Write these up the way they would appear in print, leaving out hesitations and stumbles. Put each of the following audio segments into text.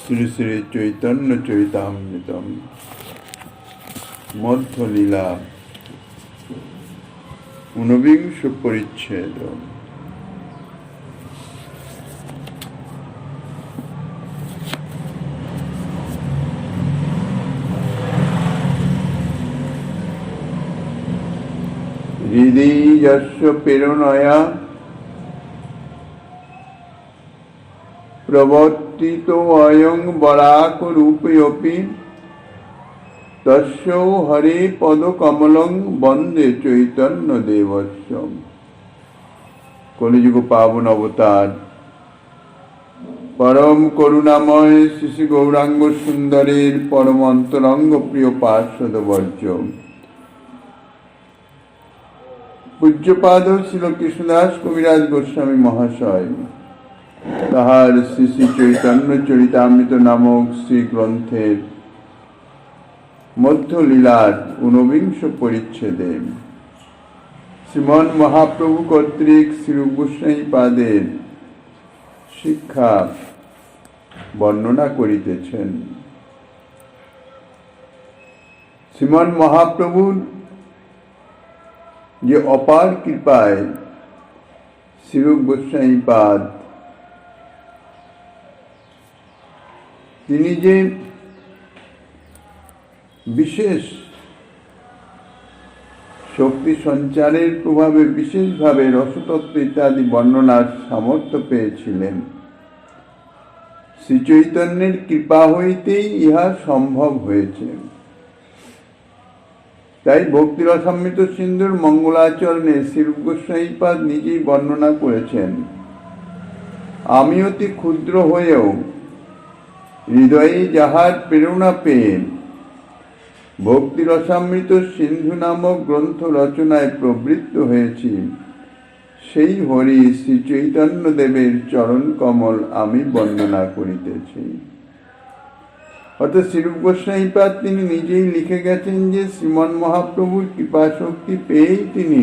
শ্রী শ্রী চৈতন্য চরিতামৃতম মধ্যলীলা ঊনবিংশ পরিচ্ছেদ। হৃদি যস্য প্রেরণয়া প্রবর্তিত অয়ং বরাক রূপয়পি তস্য হরে পদকমলং বন্দে চৈতন্য দেবস্য। কলিযুগ পাবন অবতার পরম করুণাময় শ্রী গৌরাঙ্গ সুন্দরের পরম অন্তরঙ্গ প্রিয় পার্শ্বদ বর্জ্য পূজ্যপাদ শ্রীল কৃষ্ণদাস কবিরাজ গোস্বামী মহাশয় তাহার শ্রী শ্রী চৈতন্য চরিতামৃত নামক শ্রী গ্রন্থের মধ্যলীলার ঊনবিংশ পরিচ্ছেদে শ্রীমন মহাপ্রভু কর্তৃক শ্রী গোস্বামী পাদের শিক্ষা বর্ণনা করিতেছেন। শ্রীমন মহাপ্রভুর যে অপার কৃপায় শ্রী গোস্বামী পাদ তিনি যে বিশেষ শক্তি সঞ্চারের প্রভাবে বিশেষভাবে রসতত্ত্ব ইত্যাদি বর্ণনার সামর্থ্য পেয়েছিলেন, শ্রী চৈতন্যের কৃপা হইতেই ইহা সম্ভব হয়েছে। তাই ভক্তিরসামৃত সিন্ধুর মঙ্গলাচরণে শ্রী গোস্বামী পাদ নিজেই বর্ণনা করেছেন, আমি অতি ক্ষুদ্র হয়েও হৃদয়ে যাহার প্রেরণা পেয়ে ভক্তিরসামৃত সিন্ধু নামক গ্রন্থ রচনায় প্রবৃত্ত হয়েছি, সেই হরি শ্রী চৈতন্য দেবের চরণ কমল আমি বন্দনা করিতেছি। অর্থাৎ শ্রী গোস্বামী পাদ তিনি নিজেই লিখে গেছেন যে শ্রীমন মহাপ্রভুর কৃপা শক্তি পেয়েই তিনি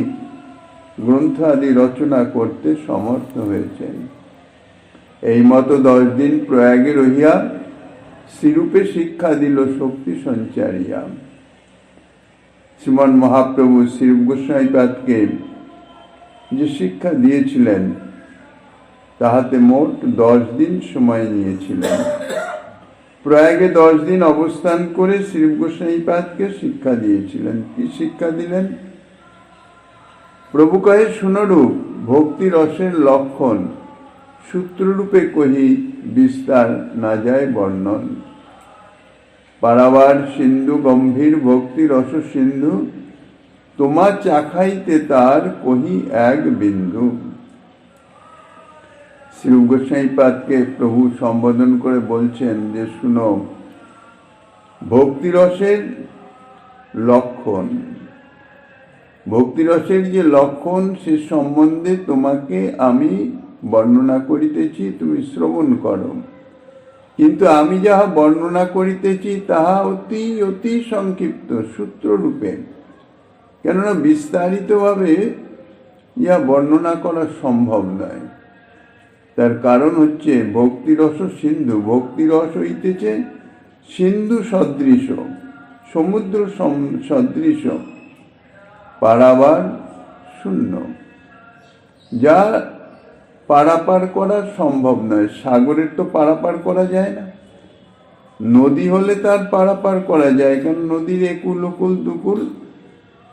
গ্রন্থ আদি রচনা করতে সমর্থ হয়েছেন। এই মতো 10 দিন প্রয়াগে রহিয়া শ্রীরূপে শিক্ষা দিল শক্তি সঞ্চারিয়া। শ্রীমন মহাপ্রভু শ্রী গোস্বামী পাদকে যে শিক্ষা দিয়েছিলেন তাহাতে মোট 10 দিন সময় নিয়েছিলেন। প্রয়াগে 10 দিন অবস্থান করে শ্রী গোস্বামী পাদকে শিক্ষা দিয়েছিলেন। কি শিক্ষা দিলেন? প্রভু কহে শুনরূপ ভক্তি রসের লক্ষণ সূত্ররূপে কহি বিস্তার না যায় বর্ণন। পারাবার সিন্ধু গম্ভীর ভক্তি রস সিন্ধু তোমা চাখাইতে তার কহি এক বিন্দু। শ্রী গোস্বামী পাদকে প্রভু সম্বোধন করে বলছেন যে শুনো, ভক্তিরসের লক্ষণ, ভক্তিরসের যে লক্ষণ সে সম্বন্ধে তোমাকে আমি বর্ণনা করিতেছি, তুমি শ্রবণ করো। কিন্তু আমি যাহা বর্ণনা করিতেছি তাহা অতি অতি সংক্ষিপ্ত সূত্ররূপে, কেননা বিস্তারিতভাবে ইহা বর্ণনা করা সম্ভব নয়। তার কারণ হচ্ছে ভক্তিরস সিন্ধু, ভক্তিরস হইতেছে সিন্ধু সদৃশ, সমুদ্র সদৃশ, পারাবার শূন্য, যা পারাপার করা সম্ভব নয়। সাগরের তো পারাপার করা যায় না, নদী হলে তার পারাপার করা যায়, কারণ নদীর একুল ওকুল দুকুল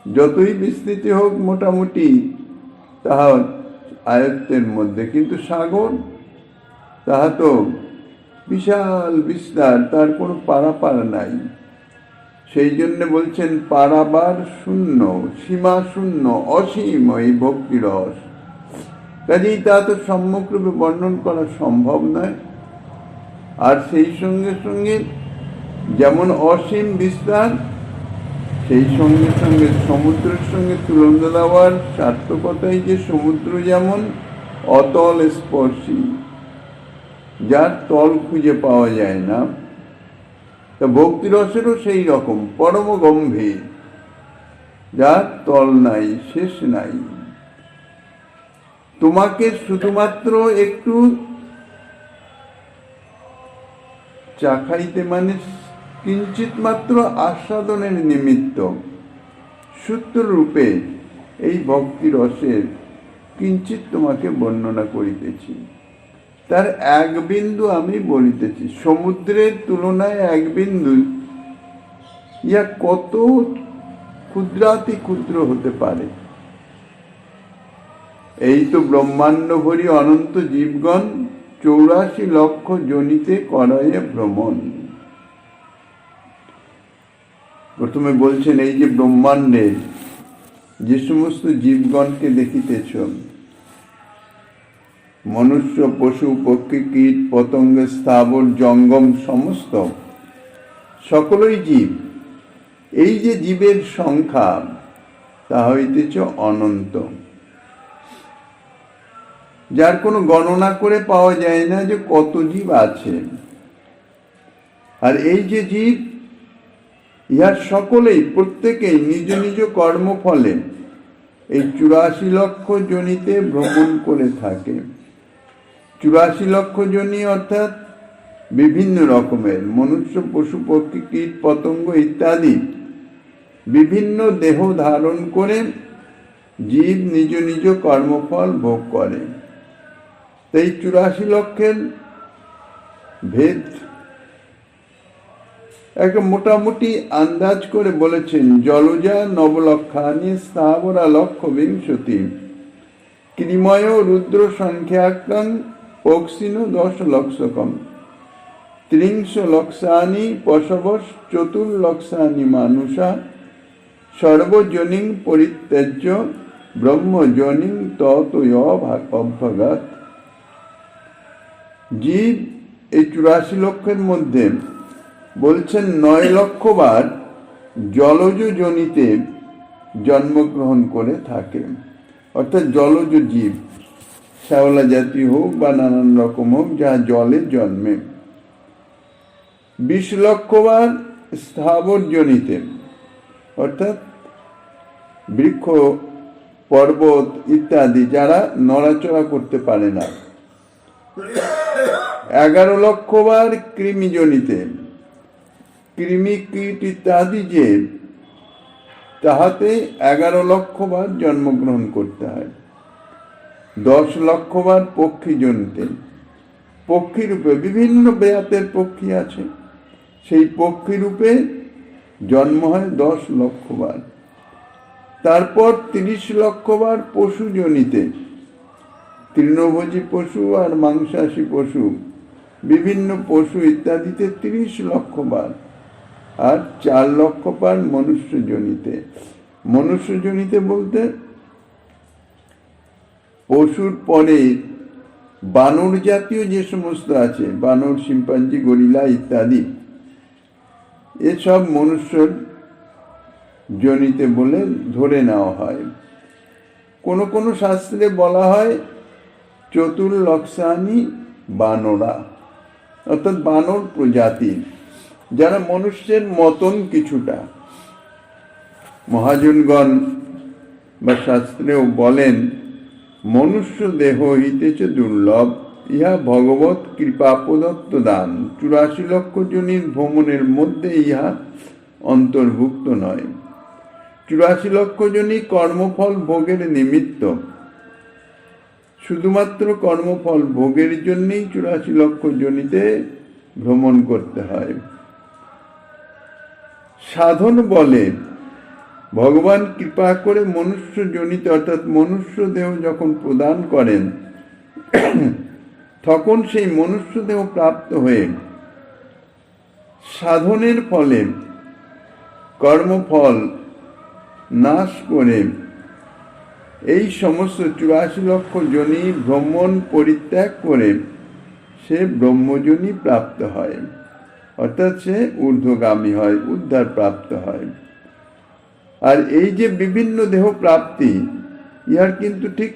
যতই বিস্তৃতি হোক মোটামুটি তাহা আয়ত্তের মধ্যে, কিন্তু সাগর তাহা তো বিশাল বিস্তার, তার কোনো পারাপার নাই। সেই জন্য বলছেন পারাবার শূন্য, সীমা শূন্য, অসীম এই ভক্তিরস। কাজেই তা তো সম্যকরূপে বর্ণন করা সম্ভব নয়। আর সেই সঙ্গে সঙ্গে যেমন অসীম বিস্তার, সেই সঙ্গে সঙ্গে সমুদ্রের সঙ্গে তুলনা দেওয়ার সার্থকতাই যে সমুদ্র যেমন অতল স্পর্শী, যার তল খুঁজে পাওয়া যায় না, তা ভক্তিরসেরও সেই রকম পরম গম্ভীর, যার তল নাই, শেষ নাই। তোমাকে শুধুমাত্র একটু চাখাইতে মানে কিঞ্চিত মাত্র আস্বাদনের নিমিত্ত সূত্র রূপে এই ভক্তি রসের কিঞ্চিত তোমাকে বর্ণনা করিতেছি। তার এক বিন্দু আমি বলিতেছি। সমুদ্রের তুলনায় এক বিন্দু ইয়া কত ক্ষুদ্রাতি ক্ষুদ্র হতে পারে। এই তো ব্রহ্মাণ্ড ভরি অনন্ত জীবগণ 84 লক্ষ যোনিতে করয়ে ভ্রমণ। প্রথমে বলছেন এই যে ব্রহ্মাণ্ডের যে সমস্ত জীবগণকে দেখিতেছ, মনুষ্য, পশু, পক্ষী, কীট, পতঙ্গ, স্থাবর, জঙ্গম সমস্ত সকলই জীব। এই যে জীবের সংখ্যা তা হইতেছ অনন্ত, যার কোনো গণনা করে পাওয়া যায় না যে কত জীব আছে। আর এই যে জীব, ইহার সকলেই প্রত্যেকেই নিজ নিজ কর্মফলে এই 84 লক্ষ যোনিতে ভ্রমণ করে থাকে। 84 লক্ষ যোনি অর্থাৎ বিভিন্ন রকমের মনুষ্য, পশু, পক্ষী, কীট, পতঙ্গ ইত্যাদি বিভিন্ন দেহ ধারণ করে জীব নিজ নিজ কর্মফল ভোগ করে। তাই 84 লক্ষের ভেদ একটা মোটামুটি আন্দাজ করে বলেছেন। জলজা নবলক্ষানি স্থাবরা লক্ষ বিংশতি ক্রিময় রুদ্র সংখ্যাকং পক্ষিন 10 লক্ষকম 30 লক্ষানি পশবস 4 লক্ষানি মানুষা সর্বজনিং পরিত্যজ্য ব্রহ্মজনিং ততয় অভ্যাগত। জীব এই 84 লক্ষের মধ্যে বলছেন 9 লক্ষ বার জলজ যোনিতে জন্মগ্রহণ করে থাকে, অর্থাৎ জলজ জীব, শ্যাওলা জাতি হোক বা নানান রকম হোক, যা জলে জন্মে। 20 লক্ষ বার স্থাবর যোনিতে, অর্থাৎ বৃক্ষ, পর্বত ইত্যাদি যারা নড়াচড়া করতে পারে না। 11 লক্ষ বার কৃমি যোনিতে, কৃমি, কীট ইত্যাদি যে, তাহাতে 11 লক্ষ বার জন্মগ্রহণ করতে হয়। 10 লক্ষ বার পক্ষী জনিতে, পক্ষী রূপে বিভিন্ন বেয়াতের পক্ষী আছে, সেই পক্ষী রূপে জন্ম হয় 10 লক্ষ বার। তারপর 30 লক্ষ বার পশু জনিতে, তৃণভোজী পশু আর মাংসাশী পশু, বিভিন্ন পশু ইত্যাদিতে 30 লক্ষ বার। আর 4 লক্ষ বার মনুষ্য জনিতে। মনুষ্য জনিতে বলতে পশুর পরে বানর জাতীয় যে সমস্ত আছে, বানর, শিম্পাঞ্জি, গরিলা ইত্যাদি, এসব মনুষ্যর জনিতে বলে ধরে নেওয়া হয়। কোন কোন শাস্ত্রে বলা হয় 4 লক্ষানি বানরা, অর্থাৎ বানর প্রজাতির, যারা মনুষ্যের মতন কিছুটা। মহাজনগণ বা শাস্ত্রেও বলেন মনুষ্য দেহ হইতেছে দুর্লভ, ইহা ভগবত কৃপা প্রদত্ত দান। 84 লক্ষ জনের ভ্রমণের মধ্যে ইহা অন্তর্ভুক্ত নয়। 84 লক্ষ জনই কর্মফল ভোগের নিমিত্ত, শুধুমাত্র কর্মফল ভোগের জন্যই 84 লক্ষ জনিতে ভ্রমণ করতে হয়। সাধন বলে ভগবান কৃপা করে মনুষ্য জনিতে, অর্থাৎ মনুষ্য দেহ যখন প্রদান করেন, তখন সেই মনুষ্য দেহ প্রাপ্ত হয়ে সাধনের ফলে কর্মফল নাশ করে এই সমস্ত 84 লক্ষ যোনি ভ্রমণ পরিত্যাগ করে সে ব্রহ্মযোনি প্রাপ্ত হয়, অর্থাৎ সে ঊর্ধ্বগামী হয়, উদ্ধার প্রাপ্ত হয়। আর এই যে বিভিন্ন দেহ প্রাপ্তি, ইহার কিন্তু ঠিক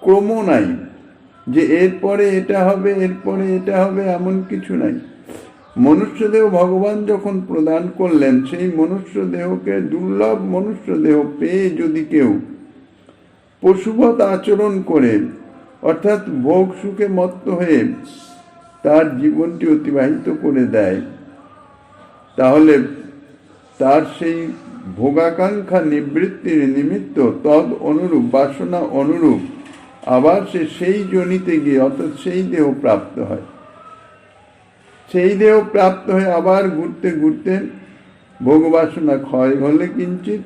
ক্রম নাই যে এরপরে এটা হবে, এরপরে এটা হবে, এমন কিছু নাই। মনুষ্য দেহ ভগবান যখন প্রদান করলেন, সেই মনুষ্য দেহকে, দুর্লভ মনুষ্য দেহ পেয়ে যদি কেউ পশুবৎ আচরণ করে, অর্থাৎ ভোগ সুখে মত্ত হয়ে তার জীবনটি অতিবাহিত করে দেয়, তাহলে তার সেই ভোগাকাঙ্ক্ষা নিবৃত্তির নিমিত্ত তদ অনুরূপ বাসনা অনুরূপ আবার সে সেই যোনিতে গিয়ে অর্থাৎ সেই দেহ প্রাপ্ত হয়। সেই দেহ প্রাপ্ত হয়ে আবার ঘুরতে ঘুরতে ভোগবাসনা ক্ষয় হলে কিঞ্চিত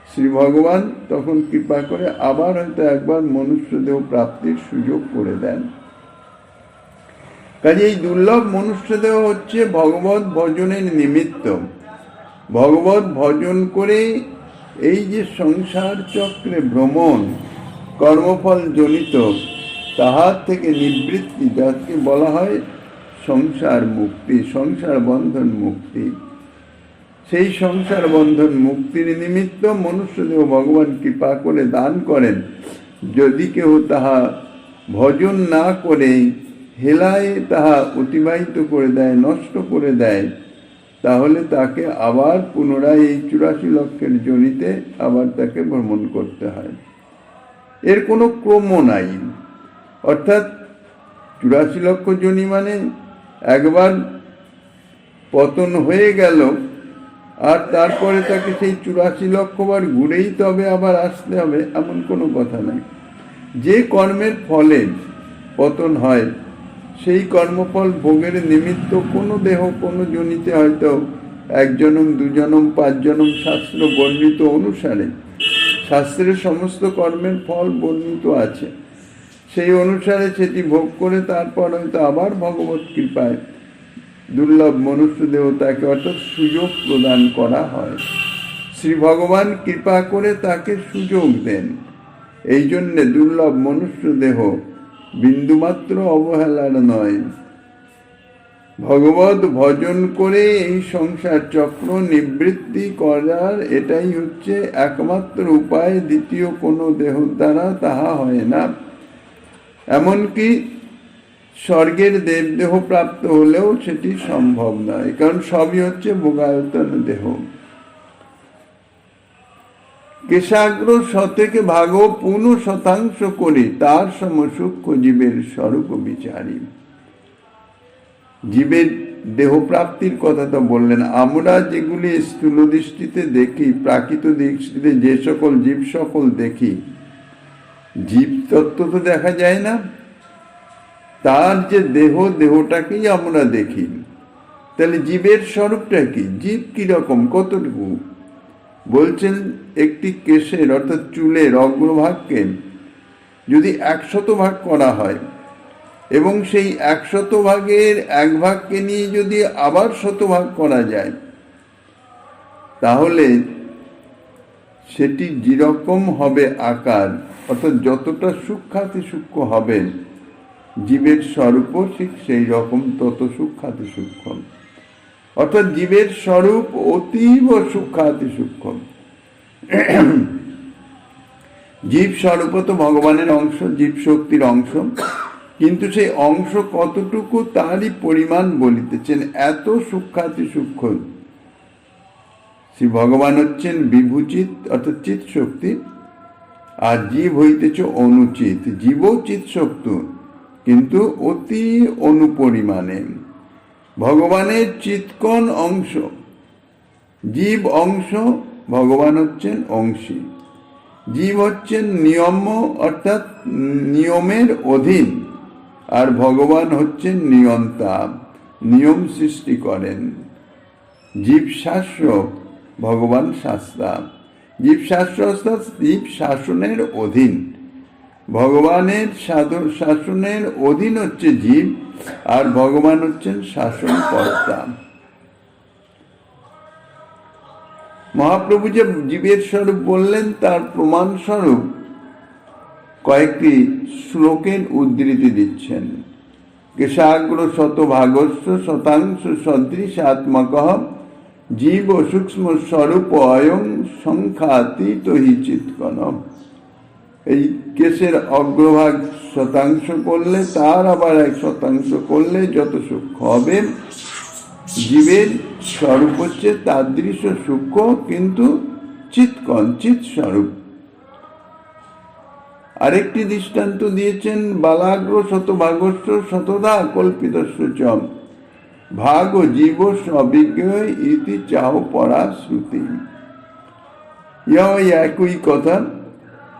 শ্রী ভগবান তখন কৃপা করে আবার হয়তো একবার মনুষ্য দেহ প্রাপ্তির সুযোগ করে দেন। কাজে এই দুর্লভ মনুষ্য দেহ হচ্ছে ভগবত ভজনের নিমিত্ত। ভগবত ভজন করে এই যে সংসার চক্রে ভ্রমণ কর্মফল জনিত তাহার থেকে নিবৃত্তি, যাকে বলা হয় সংসার মুক্তি, সংসার বন্ধন মুক্তি, সেই সংসার বন্ধন মুক্তির নিমিত্ত মনুষ্যদেহ ভগবান কৃপা করে দান করেন। যদি কেউ তাহা ভজন না করে হেলায় তাহা অতিবাহিত করে দেয়, নষ্ট করে দেয়, তাহলে তাকে আবার পুনরায় এই 84 লক্ষের জনিতে আবার তাকে ভ্রমণ করতে হয়। এর কোনো ক্রম নাই। অর্থাৎ 84 লক্ষ জনি মানে একবার পতন হয়ে গেল আর তারপরে তাকে সেই 84 লক্ষ বার ঘুরেই তবে আবার আসতে হবে, এমন কোনো কথা নাই। যে কর্মের ফলে পতন হয় সেই কর্মফল ভোগের নিমিত্ত কোনো দেহ কোনো জনিতে হয়তো 1 জনম 2 জনম 5 জনম শাস্ত্র বর্ণিত অনুসারে, শাস্ত্রের সমস্ত কর্মের ফল বর্ণিত আছে, সেই অনুসারে সেটি ভোগ করে তারপর হয়তো আবার ভগবত কৃপায় দুর্লভ মনুষ্য দেহ তাকে অর্থাৎ সুযোগ প্রদান করা হয়। শ্রী ভগবান কৃপা করে তাকে সুযোগ দেন। এই জন্যে দুর্লভ মনুষ্য দেহ বিন্দুমাত্র অবহেলার নয়। ভগবত ভজন করে এই সংসার চক্র নিবৃত্তি করার এটাই হচ্ছে একমাত্র উপায়। দ্বিতীয় কোনো দেহ দ্বারা তাহা হয় না। এমনকি স্বর্গের দেবদেহ প্রাপ্ত হলেও সেটি সম্ভব নয়, কারণ সবই হচ্ছে ভোগায়তন দেহ। কেশাগ্র শতকে ভাগ পুনঃ শতাংশ করে তার সম সূক্ষ্ম জীবের স্বরূপ বিচারী। জীবের দেহ প্রাপ্তির কথা তো বললেন। আমরা যেগুলি স্থূল দৃষ্টিতে দেখি, প্রাকৃত দৃষ্টিতে যে সকল জীব সকল দেখি, জীব তত্ত্ব তো দেখা যায় না। তার যে দেহ, দেহটাকেই আমরা দেখি। তাহলে জীবের স্বরূপটা কি? জীব কিরকম, কতটুকু? বলছেন একটি কেশের অর্থাৎ চুলের অগ্রভাগকে যদি 100 ভাগ করা হয় এবং সেই 100 ভাগের 1 ভাগকে নিয়ে যদি আবার 100 ভাগ করা যায়, তাহলে সেটি যেরকম হবে আকার, অর্থাৎ যতটা সূক্ষ্মাতি সূক্ষ্ম হবে, জীবের স্বরূপও ঠিক সেই রকম তত সূক্ষ্মাতি সূক্ষ্ম। অর্থাৎ জীবের স্বরূপ অতীব সূক্ষ্মাতি সূক্ষ্ম। জীব স্বরূপ তো ভগবানের অংশ, জীব শক্তির অংশ, কিন্তু সেই অংশ কতটুকু তারই পরিমাণ বলিতেছেন, এত সূক্ষ্মাতি সূক্ষ্ম। শ্রী ভগবান হচ্ছেন বিভূচিত অর্থাৎ চিৎ শক্তি, আর জীব হইতেছে অনুচিত। জীবও চিৎ শক্তি, কিন্তু অতি অনুপরিমাণে। ভগবানের চিৎকণ অংশ, জীব অংশ, ভগবান হচ্ছেন অংশী। জীব হচ্ছেন নিয়ম অর্থাৎ নিয়মের অধীন, আর ভগবান হচ্ছেন নিয়ন্তা, নিয়ম সৃষ্টি করেন। জীব শাসক, ভগবান শাস্তা। জীব শাসক অর্থাৎ জীব শাসনের অধীন। ভগবানের শাসনের অধীন হচ্ছে জীব, আর ভগবান হচ্ছেন শাসনকর্তা। মহাপ্রভু যে জীবের স্বরূপ বললেন তার প্রমাণ স্বরূপ কয়েকটি শ্লোকের উদ্ধৃতি দিচ্ছেন। কেশাগ্র শতভাগস্য শতাংশ সদৃশাত্মকঃ জীব সূক্ষ্ম স্বরূপ অয়ং সংখ্যাতীত হি চিৎকণঃ। এই কেশের অগ্রভাগ শতাংশ করলে তার আবার 1% করলে যত সূক্ষ্ম হবে, জীবের স্বরূপ হচ্ছে তাদৃশ্য সূক্ষ্ম কিন্তু চিৎকণ, চিৎ স্বরূপ। আরেকটি দৃষ্টান্ত দিয়েছেন, বালাগ্র শতভাগস্য শতধা কল্পিতস্য চ ভাগ জীব অভিজ্ঞ ইতি চাহ পরা শ্রুতি। ওই একই কথা,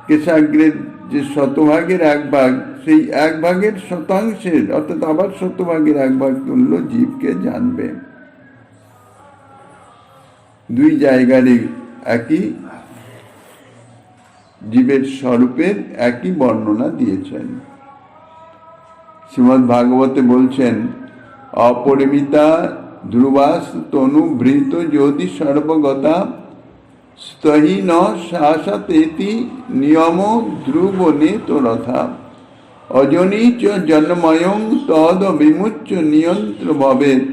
কেশাগ্রের যে শতভাগের এক ভাগ, সেই এক ভাগের শতাংশের অর্থাৎ আবার শতভাগের এক ভাগ তুল্য জীবকে জানবে। দুই জায়গারই একই জীবের স্বরূপের একই বর্ণনা দিয়েছেন। শ্রীমদ্ ভাগবতে বলছেন, অপরিমিতা ধ্রুবাস তনু ভৃত জ্যোতি সর্বগতা স্তহি ন শাসাতেতি নিয়ম ধ্রুব নেতরথা অজনী চ জন্ময়ং তদ বিমুচ্চ নিয়ন্ত্র ভবেৎ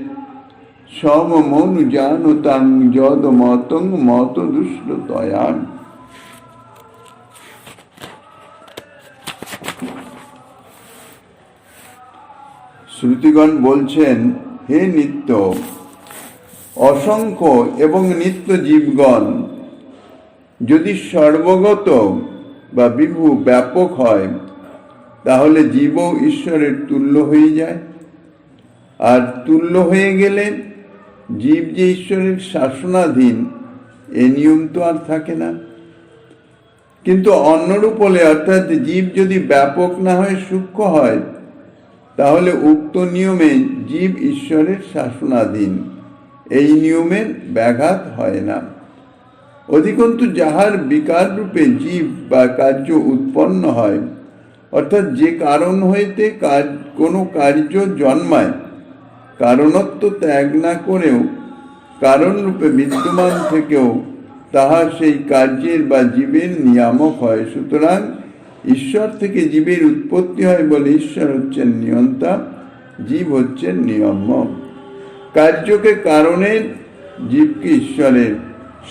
সমমনুজানতাং যদ মতং মত দুষ্টতয়া। শ্রুতিগণ বলছেন, হে নিত্য, অসংখ্য এবং নিত্য জীবগণ যদি সর্বগত বা বিভু ব্যাপক হয়, তাহলে জীবও ঈশ্বরের তুল্য হয়ে যায়। আর তুল্য হয়ে গেলে জীব যে ঈশ্বরের শাসনাধীন, এ নিয়ম তো আর থাকে না। কিন্তু অন্যরূপ হলে, অর্থাৎ জীব যদি ব্যাপক না হয়ে সূক্ষ্ম হয়, তাহলে উক্ত নিয়মে জীব ঈশ্বরের শাসনাধীন, এই নিয়মের ব্যাঘাত হয় না। অধিকন্তু যাহার বিকার রূপে জীব বা কার্য উৎপন্ন হয়, অর্থাৎ যে কারণ হইতে কোনো কার্য জন্মায়, কারণত্ব ত্যাগ না করেও কারণ রূপে বিদ্যমান থেকেও তাহা সেই কার্যের বা জীবের নিয়ামক হয়। সুতরাং ঈশ্বর থেকে জীবের উৎপত্তি হয় বলে ঈশ্বর হচ্ছেন নিয়ন্তা, জীব হচ্ছেন নিয়ামক। কার্যকে কারণের, জীবকে ঈশ্বরের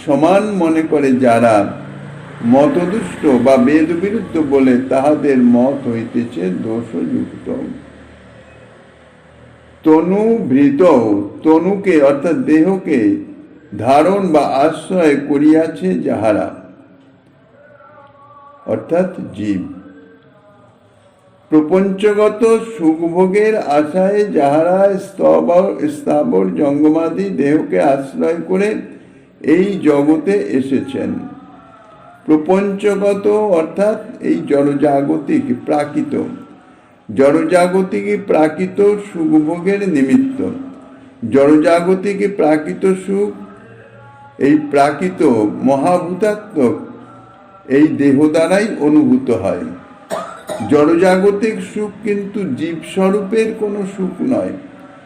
সমান মনে করে যারা মতদুষ্ট বা বেদ বিরুদ্ধ বলে, তাহাদের মত হইতেছে দোষযুক্ত। তনু ভৃত, তনুকে অর্থাৎ দেহকে ধারণ বা আশ্রয় করিয়াছে যাহারা, অর্থাৎ জীব। প্রপঞ্চগত সুখভোগের আশায় যাহারা স্থাবর জঙ্গমাদি দেহকে আশ্রয় করে এই জগতে এসেছেন। প্রপঞ্চগত অর্থাৎ এই জড়জাগতিক প্রাকৃত, জড়জাগতিক প্রাকৃত সুখভোগের নিমিত্ত। জড়জাগতিক প্রাকৃত সুখ, এই প্রাকৃত মহাভূতাত্মক এই দেহ দ্বারাই অনুভূত হয়। জড়জাগতিক সুখ কিন্তু জীবস্বরূপের কোনো সুখ নয়,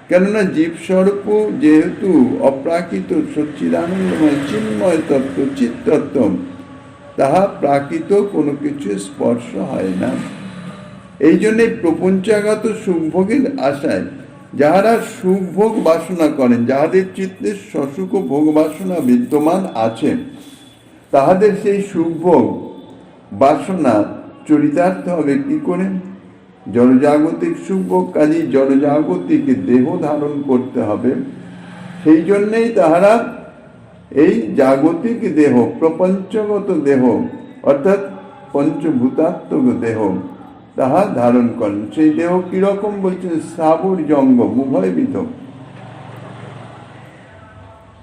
কেননা জীবস্বরূপ যেহেতু অপ্রাকৃত সচ্চিদানন্দময় চিন্ময় তত্ত্ব, চিত্তত্ত্ব, তাহা প্রাকৃত কোনো কিছু স্পর্শ হয় না। এই জন্যে প্রপঞ্চাগত সুখভোগের আশায় যাহারা সুখভোগ বাসনা করেন, যাহাদের চিত্তে সসুখ ভোগ বাসনা বিদ্যমান আছে, তাহাদের সেই সুখভোগ বাসনা চরিতার্থ হবে কি করে? জড়জাগতিক সুখভোগ, কাজী জড়জাগতিক দেহ ধারণ করতে হবে। সেই জন্যেই তাহারা এই জাগতিক দেহ, প্রপঞ্চগত দেহ অর্থাৎ পঞ্চভূতাত্মক দেহ, তাহা ধারণ করেন। সেই দেহ কিরকম বলছেন? স্থাবর জঙ্গম উভয়বিধ।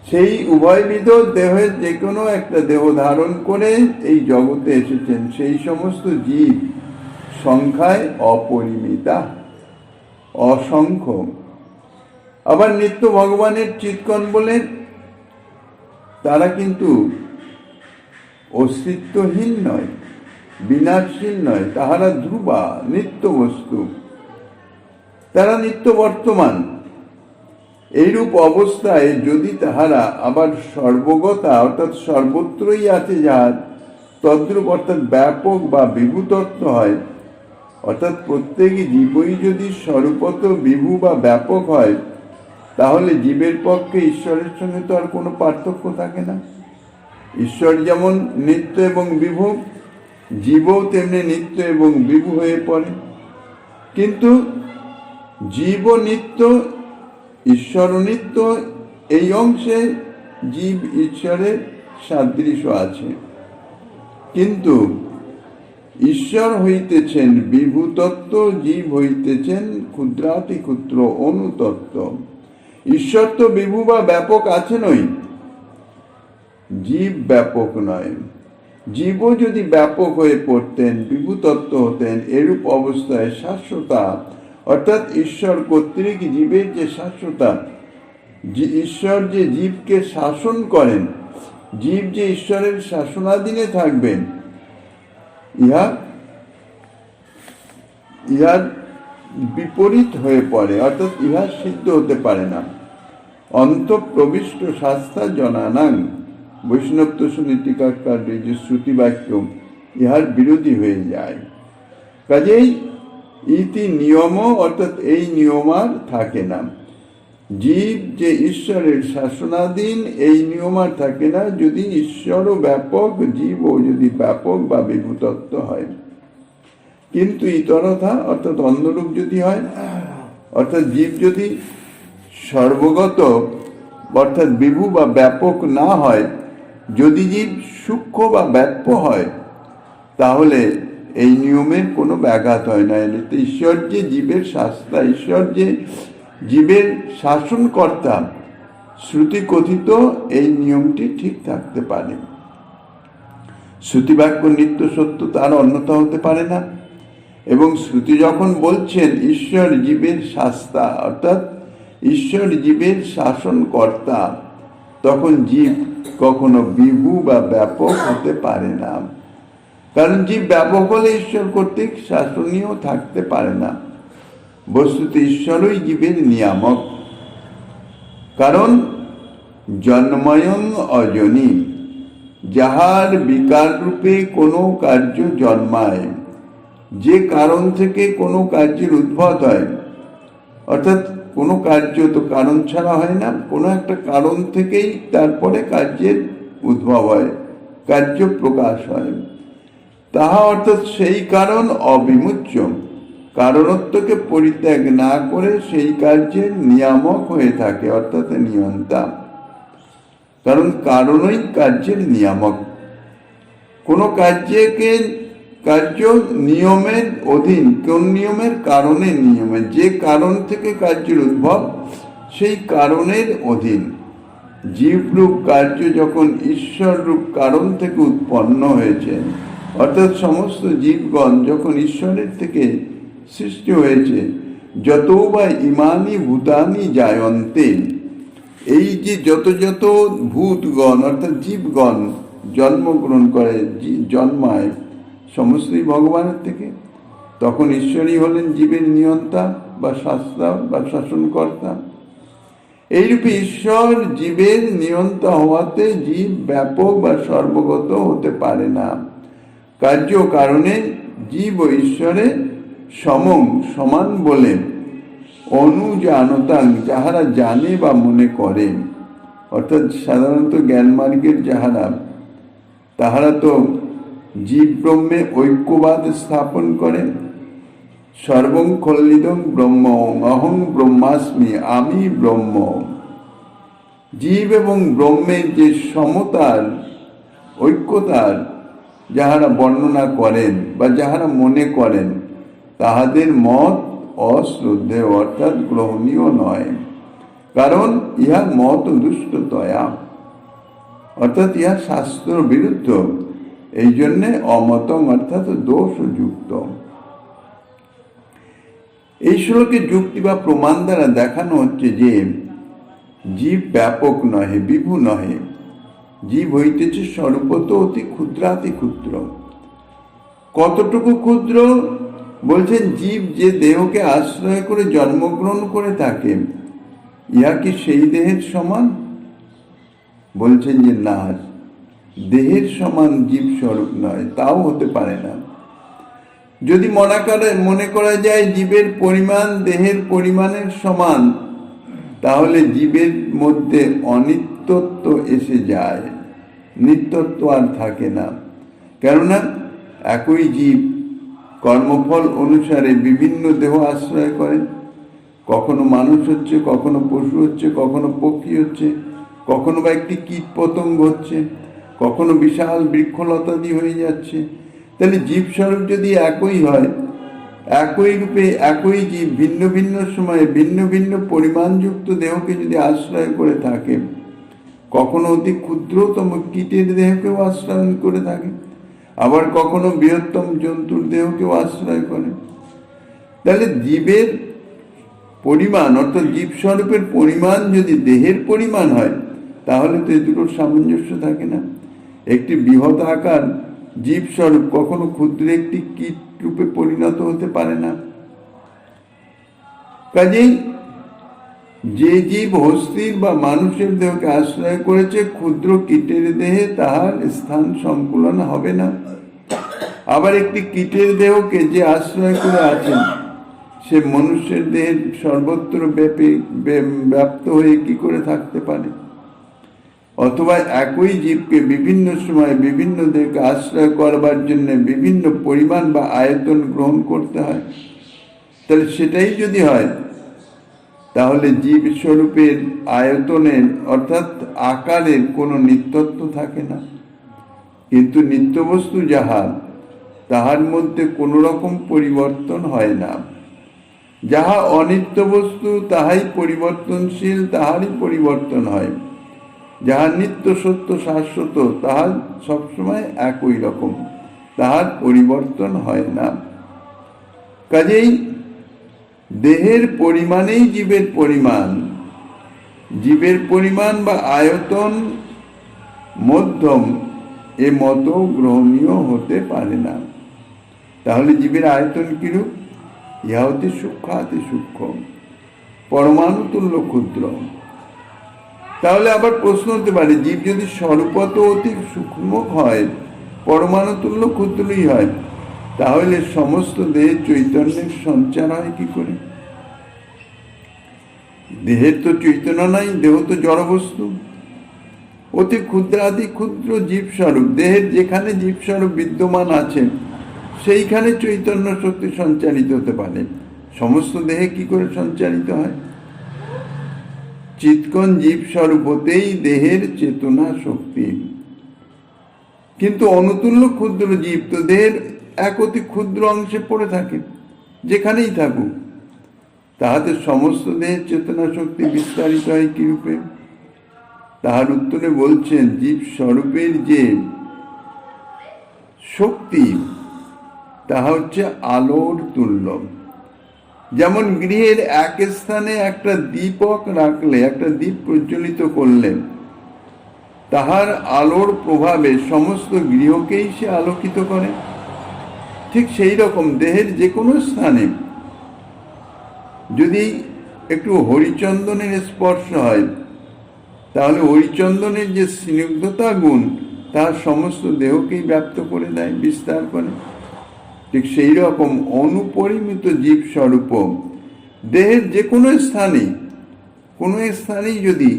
সেই উভয়বিধ দেহের যে কোনো একটা দেহ ধারণ করে এই জগতে এসেছেন। সেই সমস্ত জীব সংখ্যায় অপরিমিতা, অসংখ্য। আবার নিত্য ভগবানের চিৎকণ বলে তারা কিন্তু অস্তিত্বহীন নয়, বিনাশশীল নয়, তাহারা ধ্রুবা, নিত্য বস্তু, তারা নিত্য বর্তমান। এইরূপ অবস্থায় যদি তাহারা আবার সর্বগতা অর্থাৎ সর্বত্রই আছে যাহার তদ্রূপ অর্থাৎ ব্যাপক বা বিভূতত্ব হয়, অর্থাৎ প্রত্যেক জীবই যদি স্বরূপত বিভু বা ব্যাপক হয়, তাহলে জীবের পক্ষে ঈশ্বরের সঙ্গে তো আর কোনো পার্থক্য থাকে না। ঈশ্বর যেমন নিত্য এবং বিভু, জীবও তেমনি নিত্য এবং বিভু হয়ে পড়ে। কিন্তু জীব নিত্য, ঈশ্বর নিত্য, এই অংশে জীব ঈশ্বরের সাদৃশ্য আছে। কিন্তু ঈশ্বর হইতেছেন বিভূতত্ত্ব, জীব হইতেছেন ক্ষুদ্রাতি ক্ষুদ্র অনুতত্ত্ব। ঈশ্বর তো বিভু বা ব্যাপক আছেনই, জীব ব্যাপক নয়। জীবও যদি ব্যাপক হয়ে পড়তেন, বিভূতত্ত্ব হতেন, এরূপ অবস্থায় শাশ্বতা অর্থাৎ ঈশ্বর কর্তৃক জীবের যে শাশ্বতা, ঈশ্বর যে জীবকে শাসন করেন, জীব যে ঈশ্বরের শাসনাধীনে থাকবেন, ইহার বিপরীত হয়ে পড়ে, অর্থাৎ ইহা সিদ্ধ হতে পারে না। অন্তঃপ্রবিষ্ট শাস্ত্রা জনানাং, বৈষ্ণব তোষণী টিকাকার যে শ্রুতিবাক্য, ইহার বিরোধী হয়ে যায়। কাজেই ইতি নিয়ম, অর্থাৎ এই নিয়ম আর থাকে না। জীব যে ঈশ্বরের শাসনাধীন, এই নিয়ম আর থাকে না যদি ঈশ্বরও ব্যাপক, জীবও যদি ব্যাপক বা বিভূতত্ত্ব হয়। কিন্তু ইতরথা অর্থাৎ অন্যরূপ যদি হয়, অর্থাৎ জীব যদি সর্বগত অর্থাৎ বিভু বা ব্যাপক না হয়, যদি জীব সূক্ষ্ম বা ব্যাপ্য হয়, তাহলে এই নিয়মের কোনো ব্যাঘাত হয় না। এতে ঈশ্বর যে জীবের শাস্তা, ঈশ্বর যে জীবের শাসনকর্তা, শ্রুতি কথিত এই নিয়মটি ঠিক থাকতে পারে। শ্রুতিবাক্য নিত্য সত্য, তার অন্যথা হতে পারে না। এবং শ্রুতি যখন বলছেন ঈশ্বর জীবের শাস্তা, অর্থাৎ ঈশ্বর জীবের শাসনকর্তা, তখন জীব কখনো বিভু বা ব্যাপক হতে পারে না। কারণ জীব ব্যাপক হলে ঈশ্বর কর্তৃক শাসনীয় থাকতে পারে না। বস্তুত ঈশ্বরই জীবের নিয়ামক। কারণ জন্ময়ং অজনী, যাহার বিকার রূপে কোনো কার্য জন্মায়, যে কারণ থেকে কোনো কার্যের উদ্ভব হয়, অর্থাৎ কোনো কার্য তো কারণ ছাড়া হয় না, কোনো একটা কারণ থেকেই তারপরে কার্যের উদ্ভব হয়, কার্য প্রকাশ হয়। তাহা অর্থাৎ সেই কারণ অবিমুচ্য, কারণত্বকে পরিত্যাগ না করে সেই কার্যের নিয়ামক হয়ে থাকে, অর্থাৎ নিয়ন্তা। কারণ কারণই কার্যের নিয়ামক। কোনো কার্য নিয়মের অধীন, কোন নিয়মের? কারণের নিয়মে। যে কারণ থেকে কার্যের উদ্ভব, সেই কারণের অধীন। জীবরূপ কার্য যখন ঈশ্বর রূপ কারণ থেকে উৎপন্ন হয়েছে, অর্থাৎ সমস্ত জীবগণ যখন ঈশ্বরের থেকে সৃষ্টি হয়েছে, যত বা ইমানি ভূতানি জায়ন্তে, এই যে যত যত ভূতগণ অর্থাৎ জীবগণ জন্মগ্রহণ করে, জন্মায়, সমস্তই ভগবানের থেকে, তখন ঈশ্বরই হলেন জীবের নিয়ন্তা বা শাস্তা বা শাসনকর্তা। এইরূপে ঈশ্বর জীবের নিয়ন্তা হওয়াতে জীব ব্যাপক বা সর্বগত হতে পারে না। কার্য কারণে জীব ও ঈশ্বরে সমান বলে অনুজানতাং, যাহারা জানে বা মনে করে, অর্থাৎ সাধারণত জ্ঞানমার্গের যাহারা, তাহারা তো জীব ব্রহ্মে ঐক্যবাদ স্থাপন করেন। সর্বং খল্লিদং ব্রহ্ম, অহং ব্রহ্মাস্মি, আমি ব্রহ্ম। জীব এবং ব্রহ্মের যে সমতার, ঐক্যতার যাহারা বর্ণনা করেন বা যাহারা মনে করেন, তাহাদের মত অশ্রদ্ধেয়, অর্থাৎ গ্রহণীয় নয়। কারণ ইহা মত দুষ্টতয়া, অর্থাৎ ইহা শাস্ত্র বিরুদ্ধ। এই জন্যে অমতং অর্থাৎ দোষযুক্ত। এই শ্লোকে যুক্তি বা প্রমাণ দ্বারা দেখানো হচ্ছে যে জীব ব্যাপক নহে, বিভু নহে। জীব হইতেছে স্বরূপত অতি ক্ষুদ্রাতি ক্ষুদ্র। কতটুকু ক্ষুদ্র? বলছেন জীব যে দেহকে আশ্রয় করে জন্মগ্রহণ করে থাকে, ইহা কি সেই দেহের সমান? বলছেন যে না, দেহের সমান জীব স্বরূপ নয়, তাও হতে পারে না। যদি মনে করা যায় জীবের পরিমাণ দেহের পরিমাণের সমান, তাহলে জীবের মধ্যে অনিত্যত্ব এসে যায়, নিত্যত্ব আর থাকে না। কেননা একই জীব কর্মফল অনুসারে বিভিন্ন দেহ আশ্রয় করেন। কখনো মানুষ হচ্ছে, কখনো পশু হচ্ছে, কখনো পক্ষী হচ্ছে, কখনো বা একটি কীট পতঙ্গ হচ্ছে, কখনো বিশাল বৃক্ষলতাদি হয়ে যাচ্ছে। তাহলে জীব স্বরূপ যদি একই হয়, একই রূপে একই জীব ভিন্ন ভিন্ন সময়ে ভিন্ন ভিন্ন পরিমাণযুক্ত দেহকে যদি আশ্রয় করে থাকে, কখনো অতি ক্ষুদ্রতম কীটের দেহকেও আশ্রয় করে থাকে, আবার কখনো বৃহত্তম জন্তুর দেহকেও আশ্রয় করে, তাহলে জীবের পরিমাণ অর্থাৎ জীব স্বরূপের পরিমাণ যদি দেহের পরিমাণ হয়, তাহলে তো এই দুটোর সামঞ্জস্য থাকে না। একটি বৃহৎ আকার জীব স্বরূপ কখনো ক্ষুদ্র একটি কীট রূপে পরিণত হতে পারে না। কাজেই যে জীব হস্তির বা মানুষের দেহকে আশ্রয় করেছে, ক্ষুদ্র কীটের দেহে তাহার স্থান সংকুলন হবে না। আবার একটি কীটের দেহকে যে আশ্রয় করে আছেন, সে মনুষ্যের দেহের সর্বত্র ব্যাপ্ত হয়ে কি করে থাকতে পারে? অথবা একই জীবকে বিভিন্ন সময় বিভিন্ন দেহকে আশ্রয় করবার জন্য বিভিন্ন পরিমাণ বা আয়তন গ্রহণ করতে হয়। তাহলে সেটাই যদি হয়, তাহলে জীব স্বরূপের আয়তনের অর্থাৎ আকারের কোনো নিত্যত্ব থাকে না। কিন্তু নিত্যবস্তু যাহা, তাহার মধ্যে কোনো রকম পরিবর্তন হয় না। যাহা অনিত্য বস্তু তাহাই পরিবর্তনশীল, তাহারই পরিবর্তন হয়। যাহা নিত্য সত্য শাশ্বত, তাহা সবসময় একই রকম, তাহার পরিবর্তন হয় না। কাজেই দেহের পরিমাণেই জীবের পরিমাণ, জীবের পরিমাণ বা আয়তন মধ্যম এ মতো গ্রহণীয় হতে পারে না। তাহলে জীবের আয়তন কিরূপ? ইহা অতি সূক্ষ্মাতি সূক্ষ্ম, পরমাণু তুল্য ক্ষুদ্র। তাহলে আবার প্রশ্ন হতে পারে, জীব যদি স্বরূপত অতি সূক্ষ্ম হয়, পরমাণু তুল্য ক্ষুদ্রই হয়, তাহলে সমস্ত দেহের চৈতন্যের সঞ্চার হয় কি করে? দেহের তো চৈতন্য নাই, দেহ তো জড়বস্তু। অতি ক্ষুদ্রাতি ক্ষুদ্র জীব স্বরূপ, দেহের যেখানে জীব স্বরূপ বিদ্যমান আছে, সেইখানে চৈতন্য শক্তি সঞ্চারিত হতে পারে। সমস্ত দেহে কি করে সঞ্চারিত হয়? চিৎকন জীব স্বরূপ হতেই দেহের চেতনা শক্তি। কিন্তু অনুতুল্য ক্ষুদ্র জীব তো দেহের এক অতি ক্ষুদ্র অংশে পড়ে থাকে, যেখানেই থাকুক, তাহাতে সমস্ত দেহের চেতনা শক্তি বিস্তারিত হয় কি রূপে? তাহার উত্তরে বলছেন, জীব স্বরূপের যে শক্তি, তাহা হচ্ছে আলোর তুল্য। যেমন গৃহের এক স্থানে একটা দীপক রাখলে, একটা দীপ প্রজ্বলিত করলেন, তাহার আলোর প্রভাবে সমস্ত গৃহকেই সে আলোকিত করে। ঠিক সেই রকম দেহের যে কোনো স্থানে যদি একটু হরিচন্দনের স্পর্শ হয়, তাহলে হরিচন্দনের যে স্নিগ্ধতা গুণ, তার সমস্ত দেহকেই ব্যাপ্ত করে দেয়, বিস্তার করে। ঠিক সেই রকম অনুপরিমিত জীব স্বরূপ দেহের যে কোনো স্থানেই যদি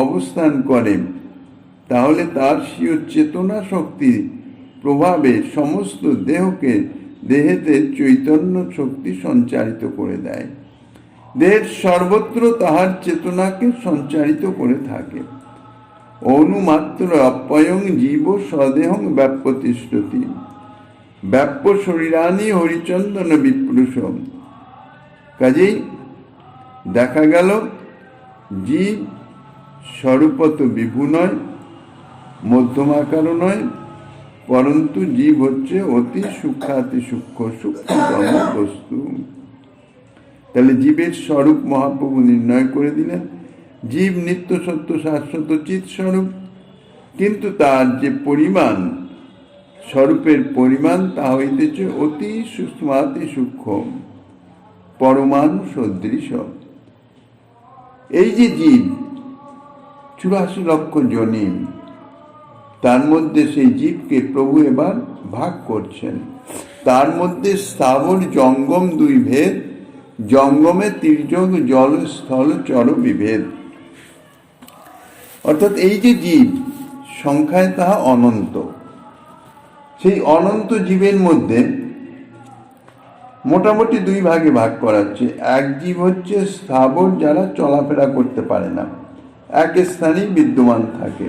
অবস্থান করে, তাহলে তার স্বীয় চেতনা শক্তি প্রভাবে সমস্ত দেহেতে চৈতন্য শক্তি সঞ্চারিত করে দেয়। দেহের সর্বত্র তাহার চেতনাকে সঞ্চারিত করে থাকে। অনুমাত্র অপ্যয়ং জীব স্বদেহং ব্যাপ্যতিষ্ঠতি, ব্যাপ্য শরীরানি হরিচন্দন বিপ্রুষম। কাজেই দেখা গেল, জীব স্বরূপত বিভু নয়, মধ্যমাকারও নয়, পরন্তু জীব হচ্ছে অতি সূক্ষ্মাতি সূক্ষ্ম, সূক্ষ্মতম বস্তু। তাহলে জীবের স্বরূপ মহাপ্রভু নির্ণয় করে দিলেন। জীব নিত্য সত্য শাশ্বত চিৎ স্বরূপ, কিন্তু তার যে পরিমাণ, স্বরূপের পরিমাণ, তা হইতেছে অতি সূক্ষ্মাতি সূক্ষ্ম, পরমাণু সদৃশ। এই যে জীব 84 লক্ষ জনী, তার মধ্যে সেই জীবকে প্রভু এবার ভাগ করছেন। তার মধ্যে স্থাবর জঙ্গম দুই ভেদ, জঙ্গমে তির্যক জল স্থল চর বিভেদ। অর্থাৎ এই যে জীব সংখ্যায় তাহা অনন্ত, সেই অনন্ত জীবের মধ্যে মোটামুটি দুই ভাগে ভাগ করাচ্ছে। এক জীব হচ্ছে স্থাবর, যারা চলাফেরা করতে পারে না, এক স্থানেই বিদ্যমান থাকে,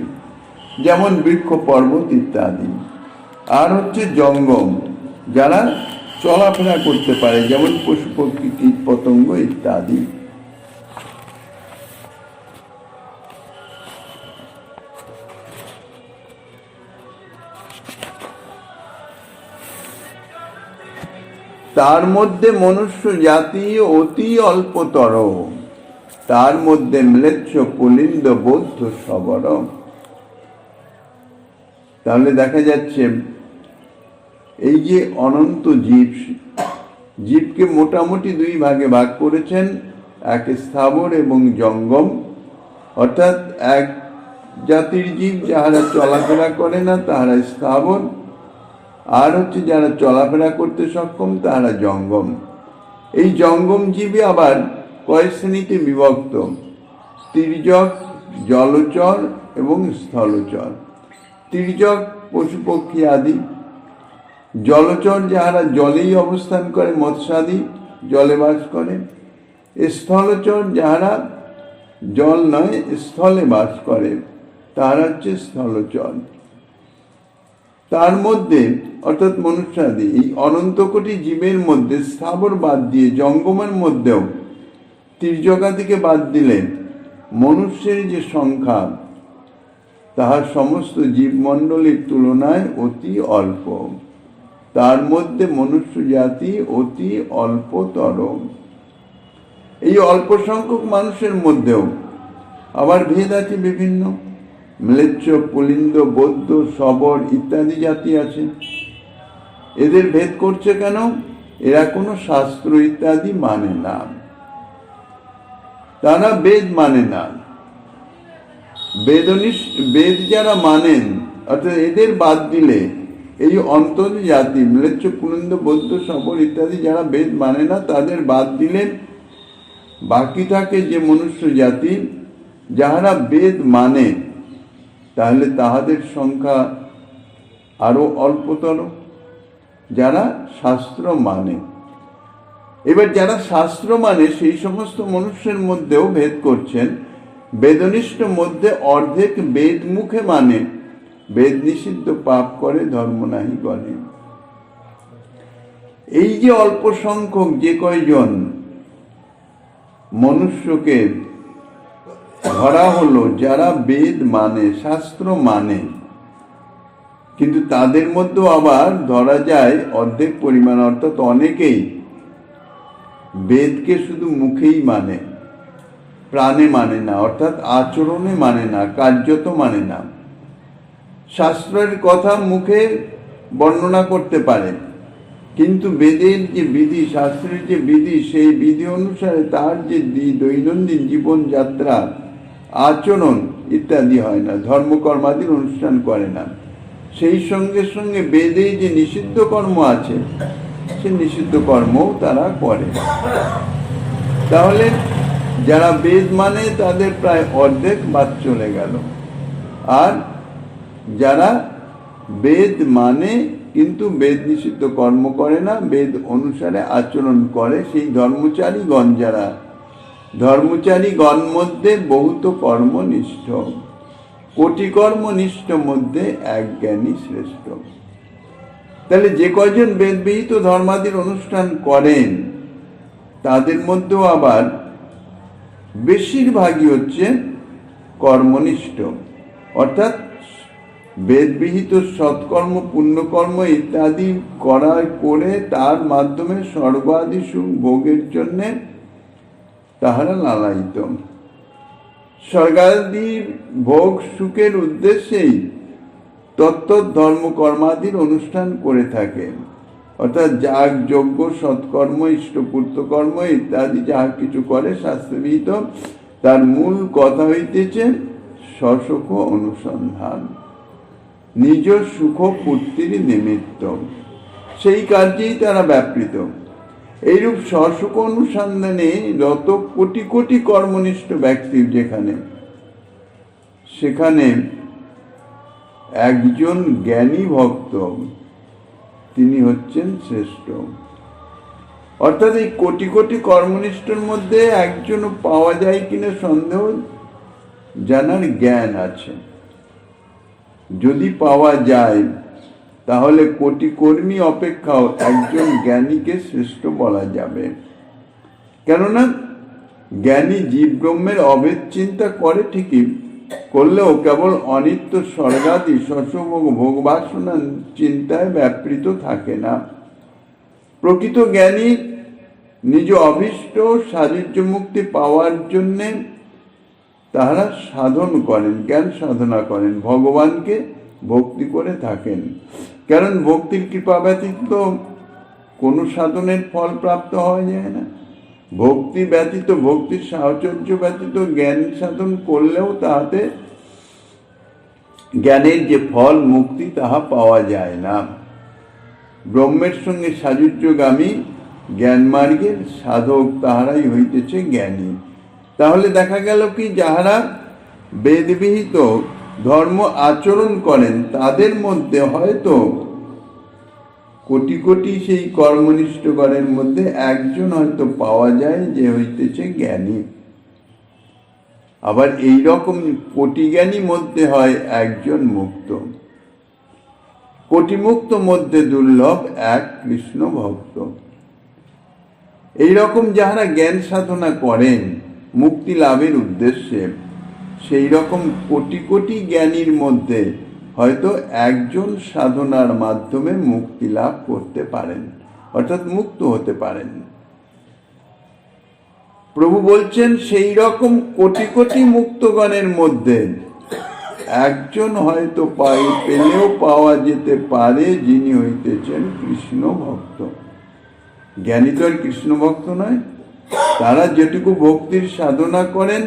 যেমন বৃক্ষ পর্বত ইত্যাদি। আর হচ্ছে জঙ্গম, যারা চলাফেরা করতে পারে, যেমন পশু পক্ষী কীট পতঙ্গ ইত্যাদি। তার মধ্যে মনুষ্য জাতি অতি অল্পতর, তার মধ্যে ম্লেচ্ছ পুলিন্দ বৌদ্ধ সবর। তাহলে দেখা যাচ্ছে এই যে অনন্ত জীবকে মোটামুটি দুই ভাগে ভাগ করেছেন, এক স্থাবর এবং জঙ্গম। অর্থাৎ এক জাতির জীব যাহারা চলাফেরা করে না তাহারা স্থাবর, আর হচ্ছে যারা চলাফেরা করতে সক্ষম তাহারা জঙ্গম। এই জঙ্গম জীবে আবার কয় শ্রেণীতে বিভক্ত: তির্যক, জলচর এবং স্থলচর। তির্যক পশু পক্ষী আদি, জলচর যাহারা জলেই অবস্থান করে, মৎস্যাদি জলে বাস করে, স্থলচর যাহারা জল নয় স্থলে বাস করে, তাহারা হচ্ছে স্থলচর। তার মধ্যে অর্থাৎ মনুষ্যাদি এই অনন্ত কোটি জীবের মধ্যে স্থাবর বাদ দিয়ে জঙ্গমের মধ্যেও তির্যকাদিকে বাদ দিলে মনুষ্যের যে সংখ্যা তাহার সমস্ত জীবমণ্ডলীর তুলনায় অতি অল্প। তার মধ্যে মনুষ্য জাতি অতি অল্পতর। এই অল্প সংখ্যক মানুষের মধ্যেও আবার ভেদ আছে বিভিন্ন। ম্লেচ্ছ, পুলিন্দ, বৌদ্ধ, শবর ইত্যাদি জাতি আছে। এদের ভেদ করছে কেন? এরা কোনো শাস্ত্র ইত্যাদি মানে না, তারা বেদ মানে না। বেদ যারা মানেন, অর্থাৎ এদের বাদ দিলে এই অন্তর জাতি ম্লেচ্ছ, পুলিন্দ, বৌদ্ধ, শবর ইত্যাদি যারা বেদ মানে না তাদের বাদ দিলে বাকি থাকে যে মনুষ্য জাতি যাহারা বেদ মানে, তাহলে তাহাদের সংখ্যা আরো অল্পতর, যারা শাস্ত্র মানে। এবার যারা শাস্ত্র মানে সেই সমস্ত মনুষ্যের মধ্যেও ভেদ করছেন। বেদনিষ্ঠ মধ্যে অর্ধেক বেদ মুখে মানে, বেদ নিষিদ্ধ পাপ করে ধর্ম নাহি গণে। এই যে অল্প সংখ্যক যে কয়জন মনুষ্যকে ধরা হলো যারা বেদ মানে, শাস্ত্র মানে, কিন্তু তাদের মধ্যেও আবার ধরা যায় অর্ধেক পরিমাণ, অর্থাৎ অনেকেই বেদকে শুধু মুখেই মানে, প্রাণে মানে না, অর্থাৎ আচরণে মানে না, কার্যত মানে না। শাস্ত্রের কথা মুখে বর্ণনা করতে পারে, কিন্তু বেদের যে বিধি, শাস্ত্রের যে বিধি, সেই বিধি অনুসারে তার যে দৈনন্দিন জীবনযাত্রা, আচরণ ইত্যাদি হয় না, ধর্মকর্মাদির অনুষ্ঠান করে না। সেই সঙ্গে সঙ্গে বেদে যে নিষিদ্ধ কর্ম আছে সে নিষিদ্ধ কর্মও তারা করে। তাহলে যারা বেদ মানে তাদের প্রায় অর্ধেক বাদ চলে গেল। আর যারা বেদ মানে কিন্তু বেদ নিষিদ্ধ কর্ম করে না, বেদ অনুসারে আচরণ করে, সেই ধর্মচারীগণ যারা, ধর্মচারীগণ মধ্যে বহুত কর্মনিষ্ঠ, কোটি কর্মনিষ্ঠ মধ্যে এক জ্ঞানী শ্রেষ্ঠ। তাহলে যে কয়জন বেদবিহিত ধর্মাদির অনুষ্ঠান করেন তাদের মধ্যেও আবার বেশিরভাগই হচ্ছে কর্মনিষ্ঠ, অর্থাৎ বেদবিহিত সৎকর্ম, পুণ্যকর্ম ইত্যাদি করে তার মাধ্যমে স্বর্গাদি সুখ ভোগের জন্য তাহারা লালায়িত। স্বর্গাদি ভোগ সুখের উদ্দেশ্যেই তত্ত্ব ধর্মকর্মাদির অনুষ্ঠান করে থাকে। অর্থাৎ যাগ, যজ্ঞ, সৎকর্ম, ইষ্টপূর্তকর্ম ইত্যাদি যাহা কিছু করে শাস্ত্রবিহিত, তার মূল কথা হইতেছে স্বসুখ অনুসন্ধান, নিজ সুখ পূর্তির নিমিত্ত, সেই কার্যেই তারা ব্যাপৃত। এইরূপ স্বসুখ অনুসন্ধানে রত কোটি কোটি কর্মনিষ্ঠ ব্যক্তি যেখানে, সেখানে একজন জ্ঞানী ভক্ত তিনি হচ্ছেন শ্রেষ্ঠ। অর্থাৎ এই কোটি কোটি কর্মনিষ্ঠের মধ্যে একজনও পাওয়া যায় কিনা সন্দেহ, জানার জ্ঞান আছে। যদি পাওয়া যায় তাহলে কোটি কর্মী অপেক্ষাও একজন জ্ঞানীকে শ্রেষ্ঠ বলা যাবে। কেননা জ্ঞানী জীব ব্রহ্মের অভেদ চিন্তা করে ঠিকই, করলেও কেবল অনিত্য স্বর্গাদি শশভোগ ভোগবাসনা চিন্তায় ব্যাপৃত থাকে না। প্রকৃত জ্ঞানী নিজ অভীষ্ট সাযুজ্য মুক্তি পাওয়ার জন্যে তাহারা সাধন করেন, জ্ঞান সাধনা করেন, ভগবানকে ভক্তি করে থাকেন। কারণ ভক্তির কৃপা ব্যতীত কোনো সাধনের ফল প্রাপ্ত হওয়া যায় না। ভক্তি ব্যতীত, ভক্তির সাহচর্য ব্যতীত জ্ঞান সাধন করলেও তাহাতে জ্ঞানের যে ফল মুক্তি তাহা পাওয়া যায় না। ব্রহ্মের সঙ্গে সাযুজ্যগামী জ্ঞান মার্গের সাধক তাহারাই হইতেছে জ্ঞানী। তাহলে দেখা গেল কি, যাহারা বেদবিহিত ধর্ম আচরণ করেন তাদের মধ্যে হয়তো কোটি কোটি সেই কর্মনিষ্ঠগণের মধ্যে একজন হয়তো পাওয়া যায় যে হইতেছে জ্ঞানী। আবার এই রকম কোটি জ্ঞানী মধ্যে হয় একজন মুক্ত। কোটি মুক্ত মধ্যে দুর্লভ এক কৃষ্ণ ভক্ত। এই রকম যাহারা জ্ঞান সাধনা করেন মুক্তি লাভের উদ্দেশ্যে, সেই রকম কোটি কোটি জ্ঞানীর মধ্যে হয়তো একজন সাধনার মাধ্যমে মুক্তি লাভ করতে পারেন, অর্থাৎ মুক্ত হতে পারেন। প্রভু বলছেন সেই রকম কোটি কোটি মুক্তগণের মধ্যে একজন হয়তো পেলেও পাওয়া যেতে পারে, যিনি হইতেছেন কৃষ্ণ ভক্ত। জ্ঞানী তো আর কৃষ্ণ ভক্ত নয়। তারা যেটুকু ভক্তির সাধনা করেন,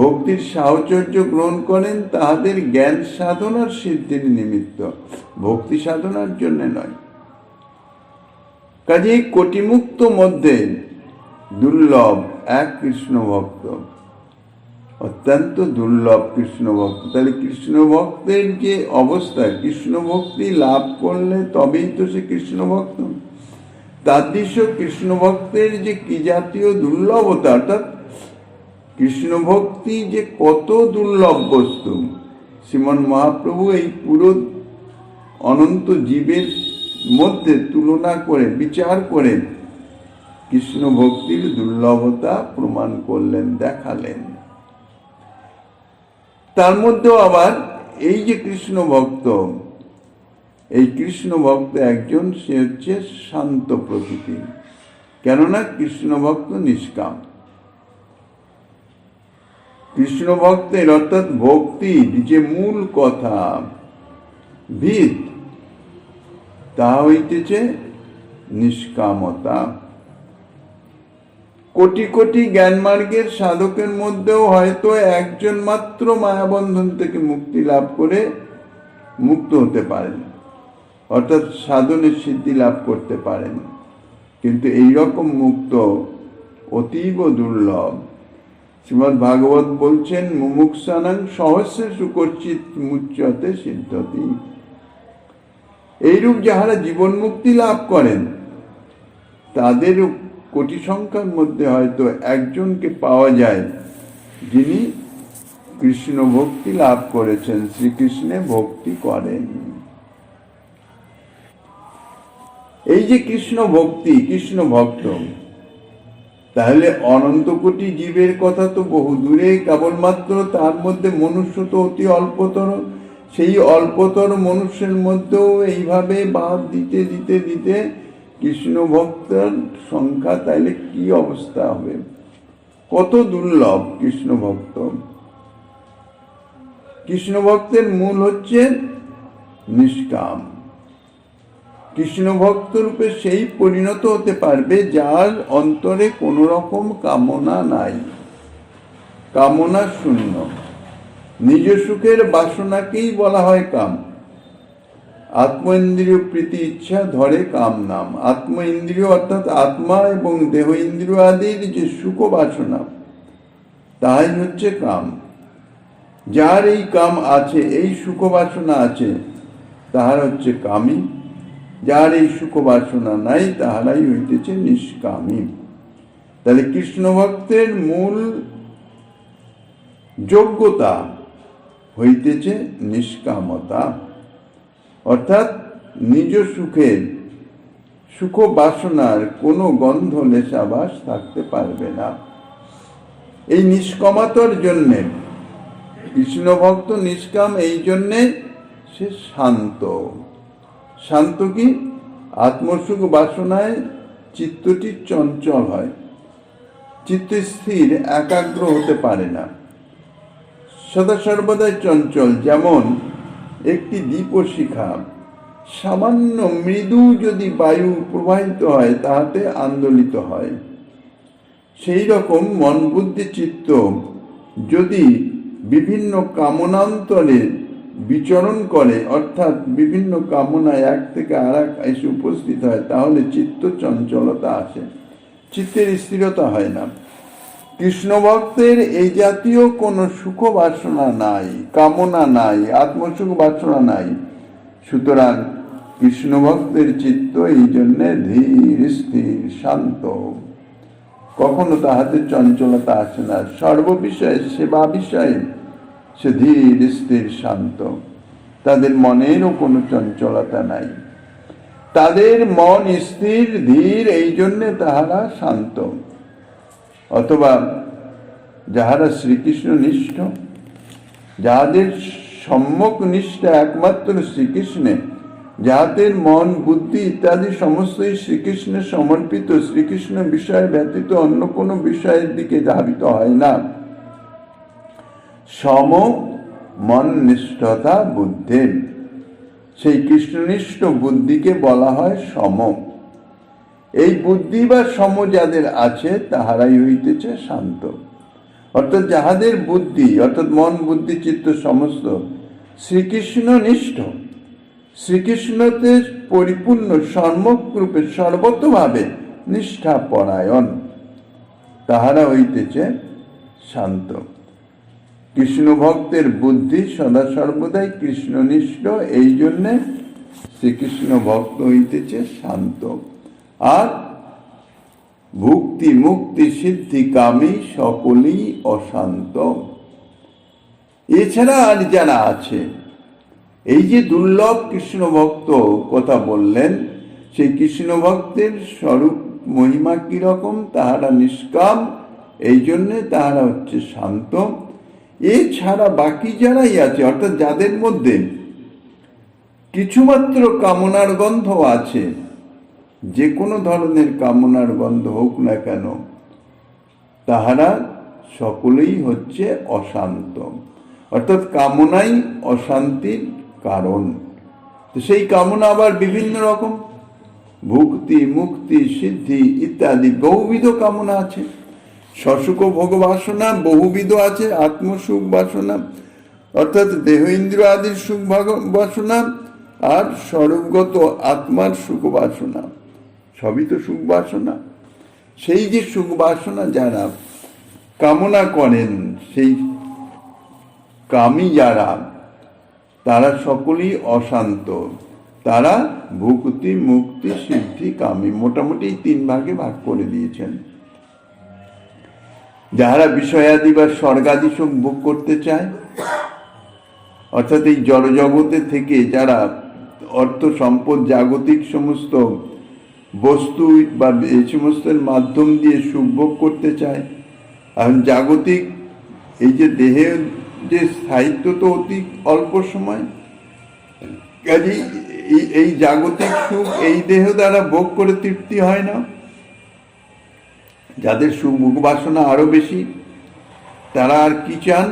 ভক্তির সাহচর্য গ্রহণ করেন, তাহাদের জ্ঞান সাধনার সিদ্ধির নিমিত্ত, ভক্তি সাধনার জন্য নয়। কাজেই কোটিমুক্ত মধ্যে দুর্লভ এক কৃষ্ণ ভক্ত, অত্যন্ত দুর্লভ কৃষ্ণ ভক্ত। তাহলে কৃষ্ণ ভক্তের যে অবস্থা, কৃষ্ণ ভক্তি লাভ করলে তবেই তো সে কৃষ্ণ ভক্ত। তাদৃশ কৃষ্ণ ভক্তের যে কি জাতীয় দুর্লভতা, অর্থাৎ কৃষ্ণ ভক্তি যে কত দুর্লভ বস্তু, শ্রীমন মহাপ্রভু এই পুরো অনন্ত জীবের মধ্যে তুলনা করে বিচার করে কৃষ্ণ ভক্তির দুর্লভতা প্রমাণ করলেন, দেখালেন। তার মধ্যেও আবার এই যে কৃষ্ণ ভক্ত, এই কৃষ্ণ ভক্ত একজন, সে হচ্ছে শান্ত প্রকৃতি। কেননা কৃষ্ণ ভক্ত নিষ্কাম। কৃষ্ণ ভক্তের অর্থাৎ ভক্তির যে মূল কথা, ভিত, তা হইতেছে নিষ্কামতা। কোটি কোটি জ্ঞান মার্গের সাধকের মধ্যেও হয়তো একজন মাত্র মায়াবন্ধন থেকে মুক্তি লাভ করে মুক্ত হতে পারেন, অর্থাৎ সাধনের সিদ্ধি লাভ করতে পারেন। কিন্তু এই রকম মুক্ত অতীব দুর্লভ। শ্রীমদ্ ভাগবত বলছেন, মুমুক্ষানাং সহস্রেষু কশ্চিৎ মুচ্যতে সিদ্ধতি। এইরূপ যাহারা জীবন মুক্তি লাভ করেন তাদের কোটি সংখ্যার মধ্যে হয়তো একজনকে পাওয়া যায়, যিনি কৃষ্ণ ভক্তি লাভ করেছেন, শ্রীকৃষ্ণে ভক্তি করেন। এই যে কৃষ্ণ ভক্তি, কৃষ্ণ ভক্ত, তাহলে অনন্ত কোটি জীবের কথা তো বহু দূরে, কেবলমাত্র তার মধ্যে মনুষ্য তো অতি অল্পতর। সেই অল্পতর মনুষ্যের মধ্যেও এইভাবে বাদ দিতে দিতে দিতে কৃষ্ণ ভক্তের সংখ্যা তাইলে কি অবস্থা হবে, কত দুর্লভ কৃষ্ণ ভক্ত। কৃষ্ণ ভক্তের মূল হচ্ছে নিষ্কাম। কৃষ্ণ ভক্ত রূপে সেই পরিণত হতে পারবে যার অন্তরে কোনো রকম কামনা নাই, কামনা শূন্য। নিজ সুখের বাসনাকেই বলা হয় কাম। আত্ম ইন্দ্রিয় প্রীতি ইচ্ছা ধরে কাম নাম। আত্ম ইন্দ্রিয় অর্থাৎ আত্মা এবং দেহ ইন্দ্রিয় আদির যে সুখ বাসনা, তাই হচ্ছে কাম। যার এই কাম আছে, এই সুখ বাসনা আছে, তাহার হচ্ছে কামী। যার এই সুখ বাসনা নাই, তাহারাই হইতেছে নিষ্কামী। তাহলে কৃষ্ণ ভক্তের মূল যোগ্যতা হইতেছে নিষ্কামতা, অর্থাৎ নিজ সুখের সুখ বাসনার কোনো গন্ধ লেশাবাস থাকতে পারবে না। এই নিষ্কামতার জন্যে কৃষ্ণ ভক্ত নিষ্কাম, এই জন্যে সে শান্ত। শান্ত কি? আত্মসুখ বাসনায় চিত্তটি চঞ্চল হয়, চিত্ত স্থির একাগ্র হতে পারে না, সদা সর্বদাই চঞ্চল। যেমন একটি দীপশিখা সামান্য মৃদু যদি বায়ু প্রবাহিত হয় তাহাতে আন্দোলিত হয়, সেই রকম মন বুদ্ধি চিত্ত যদি বিভিন্ন কামনান্তরে বিচরণ করে, অর্থাৎ বিভিন্ন কামনায় এক থেকে আর এক এসে উপস্থিত হয়, তাহলে চিত্ত চঞ্চলতা আসে, চিত্তের স্থিরতা হয় না। কৃষ্ণ ভক্তের এই জাতীয় কোনো সুখ বাসনা নাই, কামনা নাই, আত্মসুখ বাসনা নাই। সুতরাং কৃষ্ণ ভক্তের চিত্ত এই জন্যে ধীর স্থির শান্ত, কখনো তাহাতে চঞ্চলতা আসে না। সর্ববিষয়ে সেবা বিষয়ে সে ধীর স্থির শান্ত, তাদের মনেরও কোনো চঞ্চলতা নাই, তাদের মন স্থির ধীর, এই জন্যে তাহারা শান্ত। অথবা যাহারা শ্রীকৃষ্ণ নিষ্ঠ, যাহাদের সম্যক নিষ্ঠা একমাত্র শ্রীকৃষ্ণে, যাহাদের মন বুদ্ধি ইত্যাদি সমস্তই শ্রীকৃষ্ণে সমর্পিত, শ্রীকৃষ্ণ বিষয় ব্যতীত অন্য কোনো বিষয়ের দিকে ধাবিত হয় না, সম মন নিষ্ঠতা বুদ্ধের, সেই কৃষ্ণনিষ্ঠ বুদ্ধিকে বলা হয় সম। এই বুদ্ধি বা সম যাদের আছে তাহারাই হইতেছে শান্ত। অর্থাৎ যাহাদের বুদ্ধি, অর্থাৎ মন বুদ্ধি চিত্ত সমস্ত শ্রীকৃষ্ণ নিষ্ঠ, শ্রীকৃষ্ণতে পরিপূর্ণ সম্যক রূপে সর্বতভাবে নিষ্ঠাপরায়ণ, তাহারা হইতেছে শান্ত। কৃষ্ণ ভক্তের বুদ্ধি সদা সর্বদাই কৃষ্ণনিষ্ঠ, এই জন্যে শ্রীকৃষ্ণ ভক্ত হইতেছে শান্ত। আর ভুক্তি মুক্তি সিদ্ধি কামী সকলেই অশান্ত। এছাড়া আর যারা আছে, এই যে দুর্লভ কৃষ্ণ ভক্ত কথা বললেন, সেই কৃষ্ণ ভক্তের স্বরূপ মহিমা কিরকম, তাহারা নিষ্কাম, এই জন্যে তাহারা হচ্ছে শান্ত। এছাড়া বাকি যারাই আছে, অর্থাৎ যাদের মধ্যে কিছুমাত্র কামনার গন্ধ আছে, যে কোনো ধরনের কামনার গন্ধ হোক না কেন, তাহারা সকলেই হচ্ছে অশান্ত। অর্থাৎ কামনাই অশান্তির কারণ। তো সেই কামনা আবার বিভিন্ন রকম, ভুক্তি মুক্তি সিদ্ধি ইত্যাদি বহুবিধ কামনা আছে। সসুখ ভোগ বাসনা বহুবিধ আছে, আত্মসুখ বাসনা অর্থাৎ দেহ ইন্দ্রিয় আদির সুখ বাসনা, আর স্বরূপগত আত্মার সুখ বাসনা, সবই তো সুখ বাসনা। সেই যে সুখ বাসনা যারা কামনা করেন, সেই কামী যারা, তারা সকলেই অশান্ত। তারা ভুক্তি মুক্তি সিদ্ধি কামী, মোটামুটি তিন ভাগে ভাগ করে দিয়েছেন। যাহারা বিষয়াদি বা স্বর্গাদি সুখ ভোগ করতে চায়, অর্থাৎ এই জড়জগতে থেকে যারা অর্থ সম্পদ জাগতিক সমস্ত বস্তু বা এই সমস্তের মাধ্যম দিয়ে সুখ ভোগ করতে চায়। আর জাগতিক এই যে দেহের যে স্থায়িত্ব তো অতি অল্প সময়, কাজেই এই জাগতিক সুখ এই দেহ দ্বারা ভোগ করে তৃপ্তি হয় না। যাদের সুখ ভোগ বাসনা আরো বেশি, তারা আর কি চান,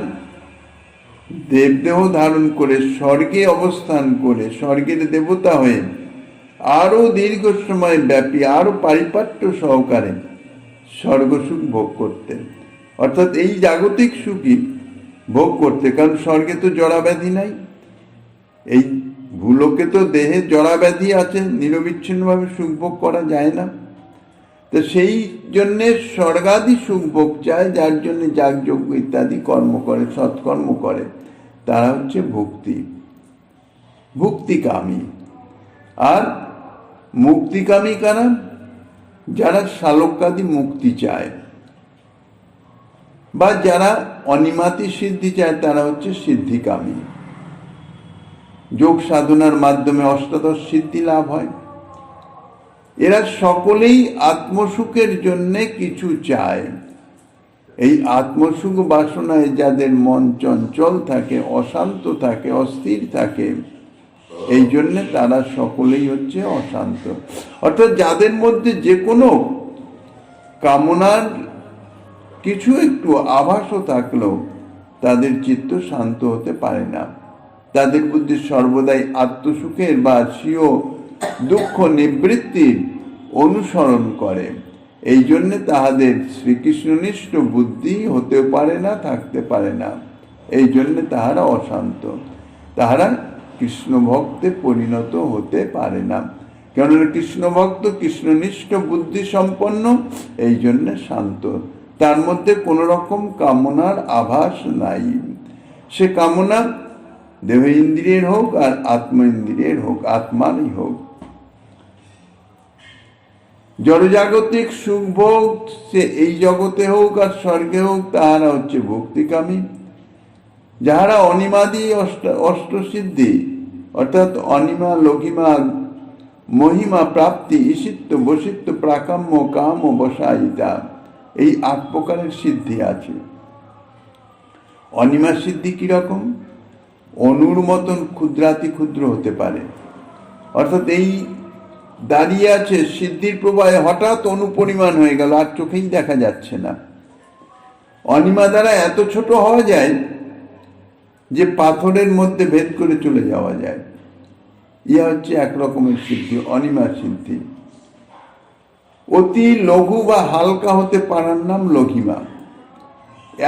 দেবদেহ ধারণ করে স্বর্গে অবস্থান করে স্বর্গের দেবতা হয়ে আরো দীর্ঘ সময় ব্যাপী আরো পারিপাট্য সহকারে স্বর্গসুখ ভোগ করতে, অর্থাৎ এই জাগতিক সুখই ভোগ করতে। কারণ স্বর্গে তো জড়া ব্যাধি নাই, এই ভূলোকে তো দেহে জড়া ব্যাধি আছে, নিরবিচ্ছিন্নভাবে সুখ ভোগ করা যায় না। তো সেই জন্যে স্বর্গাদি সুখ ভোগ চায়, যার জন্য যাগযজ্ঞ ইত্যাদি কর্ম করে, সৎকর্ম করে, তারা হচ্ছে ভুক্তিকামী। আর মুক্তিকামী কারা? যারা শালোকাদি মুক্তি চায় বা যারা অনিমাতি সিদ্ধি চায়, তারা হচ্ছে সিদ্ধিকামী। যোগ সাধনার মাধ্যমে অষ্টাদশ সিদ্ধি লাভ হয়। এরা সকলেই আত্মসুখের জন্য কিছু চায়। এই আত্মসুখ বাসনায় যাদের মন চঞ্চল থাকে, অশান্ত থাকে, অস্থির থাকে, এই জন্যে তারা সকলেই হচ্ছে অশান্ত। অর্থাৎ যাদের মধ্যে যে কোনো কামনার কিছু একটু আভাসও থাকলেও তাদের চিত্ত শান্ত হতে পারে না। তাদের বুদ্ধি সর্বদাই আত্মসুখের বা স্বীয় দুঃখ নিবৃত্তির অনুসরণ করে। এই জন্যে তাহাদের শ্রীকৃষ্ণনিষ্ঠ বুদ্ধি হতেও পারে না, থাকতে পারে না। এই জন্যে তাহারা অশান্ত, তাহারা কৃষ্ণ ভক্তে পরিণত হতে পারে না। কেননা কৃষ্ণ ভক্ত কৃষ্ণনিষ্ঠ বুদ্ধি সম্পন্ন, এই জন্যে শান্ত। তার মধ্যে কোনো রকম কামনার আভাস নাই। সে কামনা দেহ ইন্দ্রিয়ের হোক আর আত্ম ইন্দ্রিয়ের হোক, আত্মারই হোক। জড়জাগতিক সুখ ভোগ সে এই জগতে হোক আর স্বর্গে হোক, তাহারা হচ্ছে ভক্তিকামী। যাহারা অনিমাদি অষ্টসিদ্ধি অর্থাৎ অনিমা, লঘিমা, মহিমা, প্রাপ্তি, ঈশিত্ব, বশিত্ব, প্রাকাম্য, কাম ও বসায়িতা, এই 8 প্রকারের সিদ্ধি আছে। অনিমা সিদ্ধি কিরকম? অনুর মতন ক্ষুদ্রাতি ক্ষুদ্র হতে পারে। অর্থাৎ এই দাঁড়িয়ে আছে সিদ্ধির প্রবাহে, হঠাৎ অনুপরিমাণ হয়ে গেল, আর চোখেই দেখা যাচ্ছে না। অনিমা দ্বারা এত ছোট হওয়া যায় যে পাথরের মধ্যে ভেদ করে চলে যাওয়া যায়। ইয়া হচ্ছে এক রকমের সিদ্ধি, অনিমা সিদ্ধি। অতি লঘু বা হালকা হতে পারার নাম লঘিমা।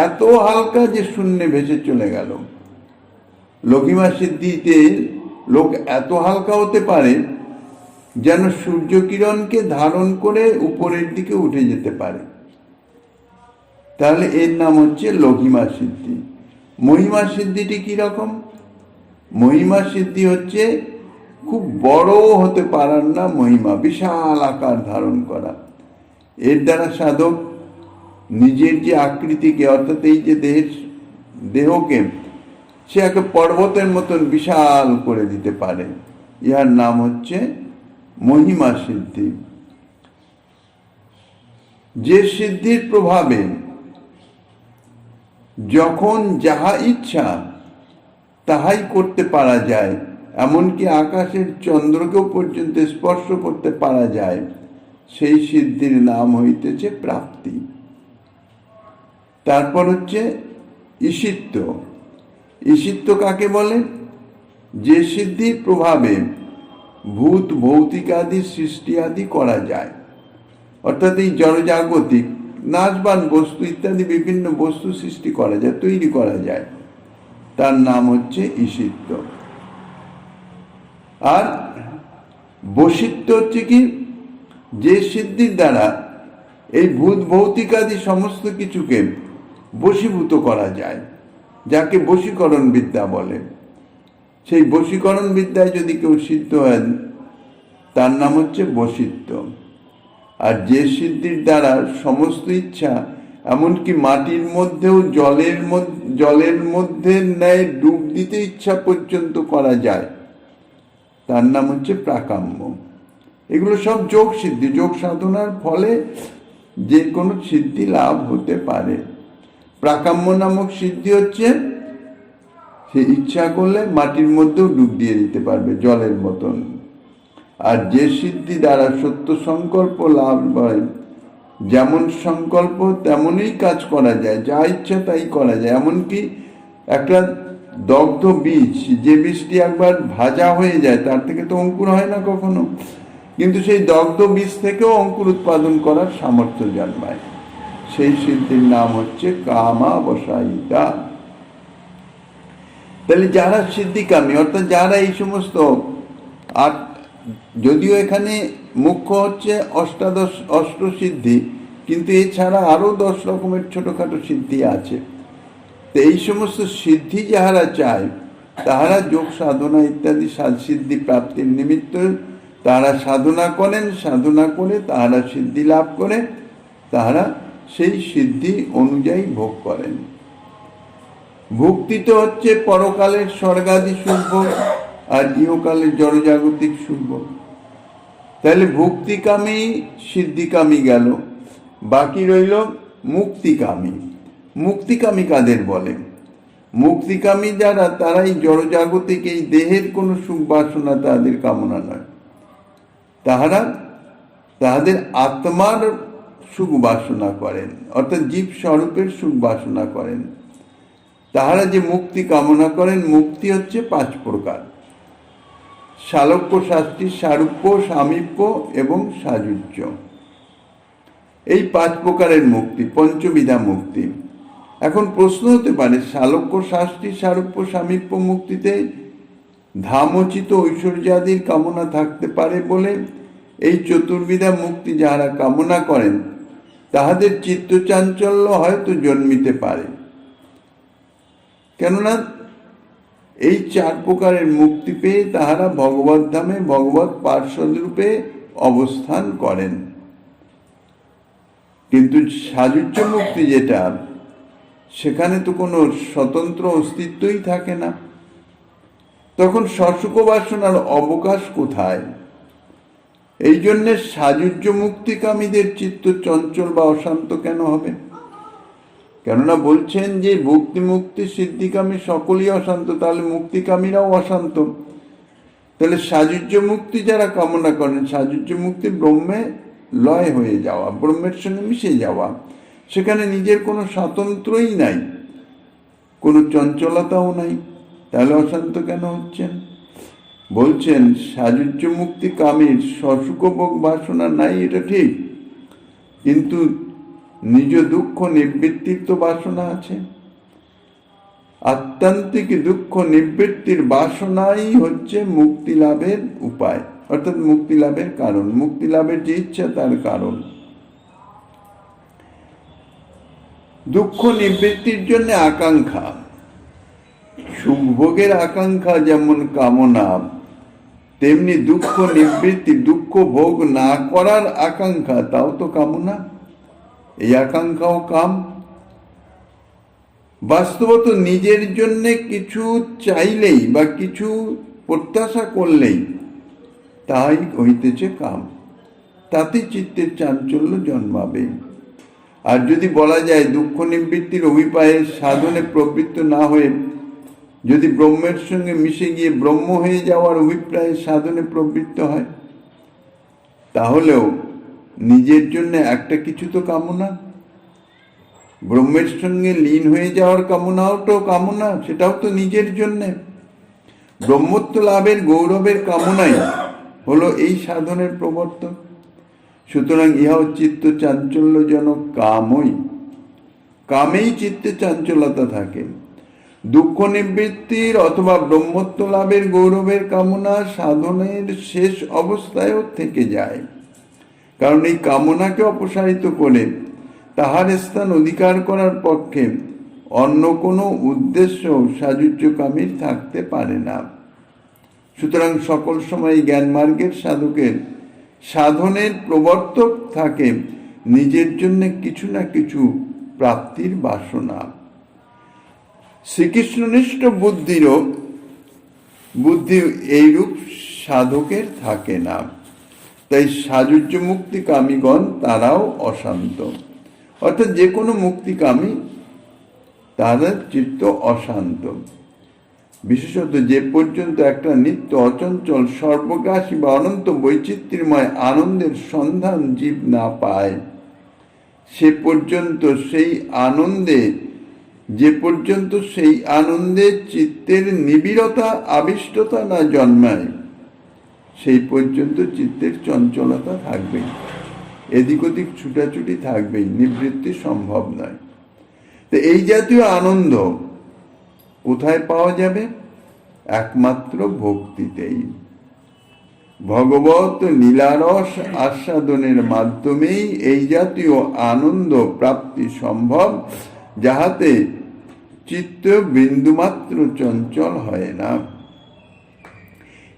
এত হালকা যে শূন্যে ভেসে চলে গেল। লঘিমা সিদ্ধিতে লোক এত হালকা হতে পারে যেন সূর্যকিরণকে ধারণ করে উপরের দিকে উঠে যেতে পারে। তাহলে এর নাম হচ্ছে লঘিমা সিদ্ধি। মহিমা সিদ্ধিটি কিরকম? মহিমা সিদ্ধি হচ্ছে খুব বড় হতে পারার না মহিমা, বিশাল আকার ধারণ করা। এর দ্বারা সাধক নিজের যে আকৃতিকে, অর্থাৎ এই যে দেহকে সে একে পর্বতের মতন বিশাল করে দিতে পারে। ইহার নাম হচ্ছে মহিমা সিদ্ধি। যে সিদ্ধির প্রভাবে যখন যাহা ইচ্ছা তাহাই করতে পারা যায়, এমনকি আকাশের চন্দ্রকেও পর্যন্ত স্পর্শ করতে পারা যায়, সেই সিদ্ধির নাম হইতেছে প্রাপ্তি। তারপর হচ্ছে ঈশিত্ব। ঈশিত্ব কাকে বলে? যে সিদ্ধির প্রভাবে ভূত, ভৌতিকাদি সৃষ্টি আদি করা যায়। অর্থাৎ এই জড়জাগতিক নাশবান বস্তু ইত্যাদি বিভিন্ন বস্তু সৃষ্টি করা যায়, তৈরি করা যায়, তার নাম হচ্ছে ঈশিত্ব। আর বশিত্ব হচ্ছে কি? যে সিদ্ধির দ্বারা এই ভূত, ভৌতিকাদি সমস্ত কিছুকে বশীভূত করা যায়, যাকে বশীকরণ বিদ্যা বলে। সেই বশীকরণ বিদ্যায় যদি কেউ সিদ্ধ হয়, তার নাম হচ্ছে বশিত্ব। আর যে সিদ্ধির দ্বারা সমস্ত ইচ্ছা, এমনকি মাটির মধ্যেও জলের মধ্যে ন্যায় ডুব দিতে ইচ্ছা পর্যন্ত করা যায়, তার নাম হচ্ছে প্রাকাম্য। এগুলো সব যোগ সিদ্ধি। যোগ সাধনার ফলে যে কোনো সিদ্ধি লাভ হতে পারে। প্রাকাম্য নামক সিদ্ধি হচ্ছে সে ইচ্ছা করলে মাটির মধ্যেও ডুব দিয়ে দিতে পারবে, জলের মতন। আর যে সিদ্ধি দ্বারা সত্য সংকল্প লাভ হয়, যেমন সংকল্প তেমনই কাজ করা যায়, যা ইচ্ছা তাই করা যায়। এমনকি একটা দগ্ধ বীজ, যে বীজটি একবার ভাজা হয়ে যায়, তার থেকে তো অঙ্কুর হয় না কখনো, কিন্তু সেই দগ্ধ বীজ থেকেও অঙ্কুর উৎপাদন করার সামর্থ্য জন্মায়। সেই সিদ্ধির নাম হচ্ছে কামাবসায়িতা। তাহলে যারা সিদ্ধিকামী, অর্থাৎ যারা এই সমস্ত, আর যদিও এখানে মুখ্য হচ্ছে অষ্টসিদ্ধি, কিন্তু এছাড়া আরো 10 রকমের ছোটখাটো সিদ্ধি আছে। তো এই সমস্ত সিদ্ধি যাহারা চায়, তাহারা যোগ সাধনা ইত্যাদি সিদ্ধি প্রাপ্তির নিমিত্ত তাহারা সাধনা করেন। সাধনা করে তাহারা সিদ্ধি লাভ করে, তাহারা সেই সিদ্ধি অনুযায়ী ভোগ করেন। ভুক্তি তো হচ্ছে পরকালের স্বর্গাদি সুখ ভোগ, আর ইহকালের জড়জাগতিক সুখ ভোগ। তাহলে ভক্তিকামী সিদ্ধিকামী গেল, বাকি রইল মুক্তিকামী। মুক্তিকামী কাদের বলে? মুক্তিকামী যারা, তারাই জড়জাগতিক এই দেহের কোনো সুখ বাসনা তাদের কামনা নয়, তাহাদের আত্মার সুখ বাসনা করেন, অর্থাৎ জীব স্বরূপের সুখ বাসনা করেন। তাহারা যে মুক্তি কামনা করেন, মুক্তি হচ্ছে 5 প্রকার: সালোক্য, শাস্তি, সারূপ্য, সামীপ্য এবং সাযুজ্য। এই 5 প্রকারের মুক্তি, পঞ্চবিধা মুক্তি। এখন প্রশ্ন হতে পারে, সালোক্য, শাস্তি, সারূপ্য, সামীপ্য মুক্তিতে ধামোচিত ঐশ্বর্যাদির কামনা থাকতে পারে বলে এই চতুর্বিধা মুক্তি যাহারা কামনা করেন, তাহাদের চিত্ত চাঞ্চল্য হয়তো জন্মিতে পারে। কেননা এই 4 প্রকারের মুক্তি পেয়ে তাহারা ভগবত ধামে ভগবত পার্ষদ রূপে অবস্থান করেন। কিন্তু সাযুজ্য মুক্তি যেটা, সেখানে তো কোনো স্বতন্ত্র অস্তিত্বই থাকে না। তখন সসুখ বাসনার অবকাশ কোথায়? এই জন্যে সাযুজ্য মুক্তিকামীদের চিত্ত চঞ্চল বা অশান্ত কেন হবে? কেননা বলছেন যে ভক্তি মুক্তি সিদ্ধিকামী সকলেই অশান্ত, তাহলে মুক্তিকামীরাও অশান্ত। তাহলে সাযুজ্য মুক্তি যারা কামনা করেন, সাযুজ্য মুক্তি ব্রহ্মে লয় হয়ে যাওয়া, ব্রহ্মের সঙ্গে মিশে যাওয়া, সেখানে নিজের কোনো স্বাতন্ত্র্যই নাই, কোনো চঞ্চলতাও নাই, তাহলে অশান্ত কেন হচ্ছেন? বলছেন সাযুজ্য মুক্তি কামীর সসুখ ভোগ বাসনা নাই, এটা ঠিক, কিন্তু নিজ দুঃখ নিবৃত্তির তো বাসনা আছে। আত্মান্তিক দুঃখ নিবৃত্তির বাসনাই হচ্ছে মুক্তি লাভের উপায়, অর্থাৎ মুক্তি লাভের কারণ, মুক্তি লাভের যে ইচ্ছা তার কারণ। দুঃখ নিবৃত্তির জন্য আকাঙ্ক্ষা, সুখ ভোগের আকাঙ্ক্ষা যেমন কামনা, তেমনি দুঃখ নিবৃত্তি, দুঃখ ভোগ না করার আকাঙ্ক্ষা, তাও তো কামনা। এই আকাঙ্ক্ষাও কাম। বাস্তবত নিজের জন্য কিছু চাইলেই বা কিছু প্রত্যাশা করলেই তাই হইতেছে কাম, তাতে চিত্তের চাঞ্চল্য জন্মাবে। আর যদি বলা যায় দুঃখ নিবৃত্তির অভিপ্রায়ে সাধনে প্রবৃত্ত না হয়ে যদি ব্রহ্মের সঙ্গে মিশে গিয়ে ব্রহ্ম হয়ে যাওয়ার অভিপ্রায়ে সাধনে প্রবৃত্ত হয়, তাহলেও নিজের জন্য একটা কিছু তো কামনা। ব্রহ্মের সঙ্গে লীন হয়ে যাওয়ার কামনাও তো কামনা, সেটাও তো নিজের জন্যে। ব্রহ্মত্ব লাভের গৌরবের কামনাই হলো এই সাধনের প্রবর্তন। সুতরাং ইহাও চিত্ত চাঞ্চল্যজনক কামই, কামেই চিত্তে চাঞ্চলতা থাকে। দুঃখ নিবৃত্তির অথবা ব্রহ্মত্ব লাভের গৌরবের কামনা সাধনের শেষ অবস্থায়ও থেকে যায়, কারণ এই কামনাকে অপসারিত করে তাহার স্থান অধিকার করার পক্ষে অন্য কোনো উদ্দেশ্য সাযুজ্যকামীর থাকতে পারে না। সুতরাং সকল সময় জ্ঞান মার্গের সাধকের সাধনের প্রবর্তক থাকে নিজের জন্য কিছু না কিছু প্রাপ্তির বাসনা। শ্রীকৃষ্ণনিষ্ঠ বুদ্ধি এইরূপ সাধকের থাকে না। তাই সাযুজ্য মুক্তিকামীগণ তারাও অশান্ত, অর্থাৎ যে কোনো মুক্তিকামী তাদের চিত্ত অশান্ত। বিশেষত যে পর্যন্ত একটা নিত্য অচঞ্চল সর্বগ্রাসী বা অনন্ত বৈচিত্র্যময় আনন্দের সন্ধান জীব না পায়, সে পর্যন্ত সেই আনন্দে চিত্তের নিবিড়তা আবিষ্টতা না জন্মায়, সেই পর্যন্ত চিত্তের চঞ্চলতা থাকবেই, এদিক ওদিক ছুটাছুটি থাকবেই, নিবৃত্তি সম্ভব নয়। তো এই জাতীয় আনন্দ কোথায় পাওয়া যাবে? একমাত্র ভক্তিতেই। ভগবত লীলারস আস্বাদনের মাধ্যমেই এই জাতীয় আনন্দ প্রাপ্তি সম্ভব, যাহাতে চিত্ত বিন্দুমাত্র চঞ্চল হয় না।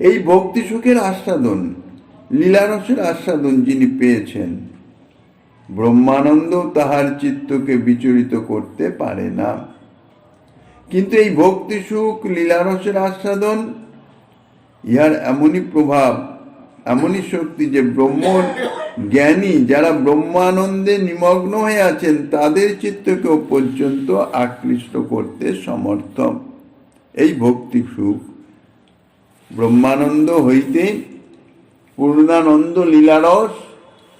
এই ভক্তি সুখের আস্বাদন, লীলারসের আস্বাদন যিনি পেয়েছেন, ব্রহ্মানন্দ তাহার চিত্তকে বিচলিত করতে পারে না। কিন্তু এই ভক্তি সুখ লীলারসের আস্বাদন ইহার এমনই প্রভাব, এমনই শক্তি যে ব্রহ্ম জ্ঞানী যারা ব্রহ্মানন্দে নিমগ্ন হয়ে আছেন তাদের চিত্তকেও পর্যন্ত আকৃষ্ট করতে সমর্থ। এই ভক্তি সুখ ব্রহ্মানন্দ হইতে পূর্ণানন্দ লীলারস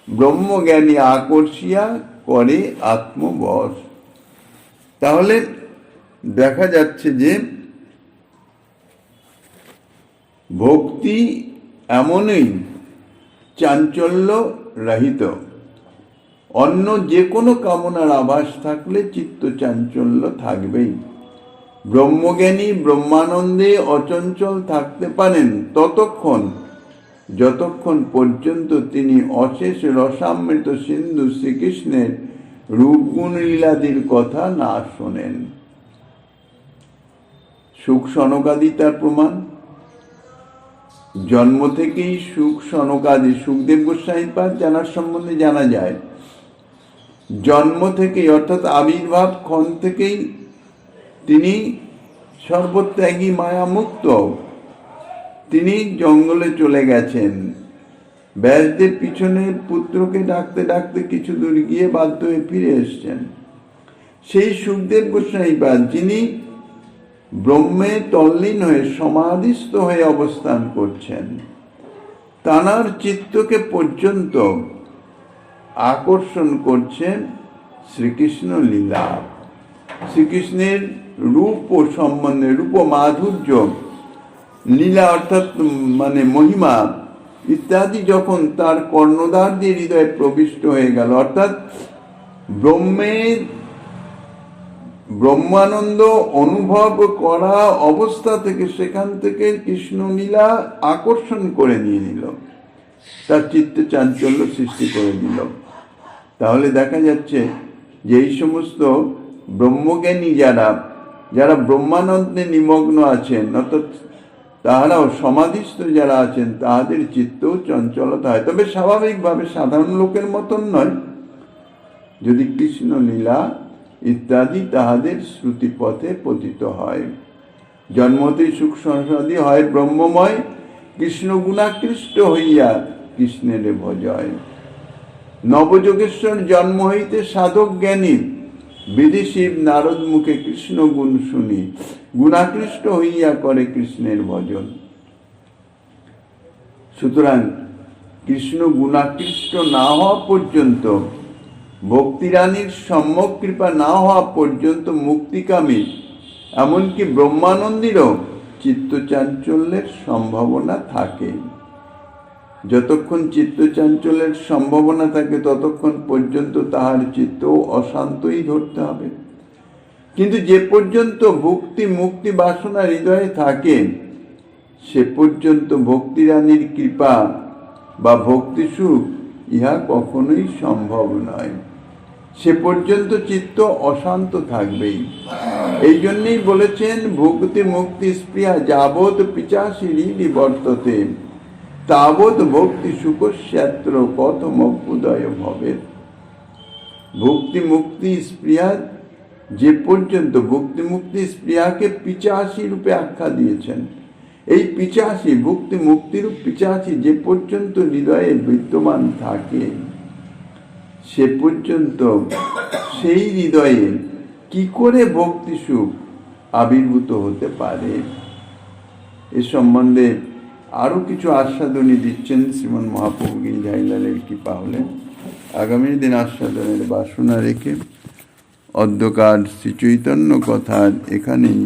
ব্রহ্মজ্ঞানী আকর্ষিয়া করে আত্মবশ। তাহলে দেখা যাচ্ছে যে ভক্তি এমনই চাঞ্চল্য রহিত। অন্য যে কোনো কামনার আভাস থাকলে চিত্ত চাঞ্চল্য থাকবেই। ব্রহ্মজ্ঞানী ব্রহ্মানন্দে অচঞ্চল থাকতে পারেন যতক্ষণ পর্যন্ত তিনি অশেষ রসামৃত সিন্ধু শ্রীকৃষ্ণের রূপগুণ লীলাদির কথা না শোনেন। সুখ সনকাদি তার প্রমাণ। জন্ম থেকেই সুখ সনকাদি সুখদেব গোস্বামীপাদ জানার সম্বন্ধে জানা যায়। জন্ম থেকেই অর্থাৎ আবির্ভাব ক্ষণ থেকেই তিনি সর্বত্যাগী মায়ামুক্ত। তিনি জঙ্গলে চলে গেছেন। ব্যাসদেব পিছনে পুত্রকে ডাকতে ডাকতে কিছু দূর গিয়ে বাধ্য হয়ে ফিরে এসছেন। সেই সুখদেব গোস্বামীপাদ যিনি ব্রহ্মে তল্লীন হয়ে সমাধিস্থ হয়ে অবস্থান করছেন, তানার চিত্তকে পর্যন্ত আকর্ষণ করছেন শ্রীকৃষ্ণ লীলা। শ্রীকৃষ্ণের রূপ ও সম্বন্ধে, রূপ মাধুর্য, লীলা অর্থাৎ মানে মহিমা ইত্যাদি যখন তার কর্ণধার দিয়ে হৃদয়ে প্রবিষ্ট হয়ে গেল, অর্থাৎ ব্রহ্মানন্দ অনুভব করা অবস্থা থেকে সেখান থেকে কৃষ্ণলীলা আকর্ষণ করে নিয়ে নিল, তার চিত্তে চাঞ্চল্য সৃষ্টি করে দিল। তাহলে দেখা যাচ্ছে যে এই সমস্ত ব্রহ্মজ্ঞানী যারা ব্রহ্মানন্দে নিমগ্ন আছেন, অর্থাৎ তাহারাও সমাধিস্থ যারা আছেন, তাহাদের চিত্তও চঞ্চলতা হয়। তবে স্বাভাবিকভাবে সাধারণ লোকের মতন নয়। যদি কৃষ্ণ লীলা ইত্যাদি তাহাদের শ্রুতিপথে পতিত হয়, জন্মতেই সুখ সংসাদী হয় ব্রহ্মময়, কৃষ্ণ গুণাকৃষ্ট হইয়া কৃষ্ণের ভজয়। নবযোগেশ্বর জন্ম হইতে সাধক জ্ঞানী, বিধিশিব নারদ মুখে কৃষ্ণ গুণ শুনি, গুণাকৃষ্ট হইয়া করে কৃষ্ণের ভজন। সুতরাং কৃষ্ণ গুণাকৃষ্ট না হওয়া পর্যন্ত, ভক্তিরানীর সম্যক কৃপা না হওয়া পর্যন্ত মুক্তিকামী এমনকি ব্রহ্মানন্দীরও চিত্তচাঞ্চল্যের সম্ভাবনা থাকে। যতক্ষণ চিত্তচাঞ্চল্যের সম্ভাবনা থাকে ততক্ষণ পর্যন্ত তাহার চিত্ত অশান্তই ধরতে হবে। কিন্তু যে পর্যন্ত ভক্তি মুক্তি বাসনা হৃদয়ে থাকে সে পর্যন্ত ভক্তিরানীর কৃপা বা ভক্তি সুখ ইহা কখনোই সম্ভব নয়। সে পর্যন্ত চিত্ত অশান্ত থাকবেই। এই জন্যই বলেছেন, ভক্তি মুক্তি স্পৃহা যাবৎ পিচাসী হৃদি বর্ততে তাবৎ ভক্তি সুখস্যাত্র কথম উদয় ভবে। ভক্তি মুক্তি স্পৃহা যে পর্যন্ত, ভক্তি মুক্তি স্পৃহাকে পিচাসী রূপে আখ্যা দিয়েছেন। এই পিচাসী, ভক্তি মুক্তিরূপ পিচাসী যে পর্যন্ত হৃদয়ে বিদ্যমান থাকে সে পর্যন্ত সেই হৃদয়ে কি করে ভক্তি সুখ আবির্ভূত হতে পারে, এ সম্বন্ধে আরো কিছু আস্বাদনী দিচ্ছেন শ্রীমন মহাপ্রভু গিরিধারীলালের কৃপা হলে। আগামী দিন আস্বাদনের বাসনা রেখে অদ্যকার শ্রী চৈতন্য কথার এখানেই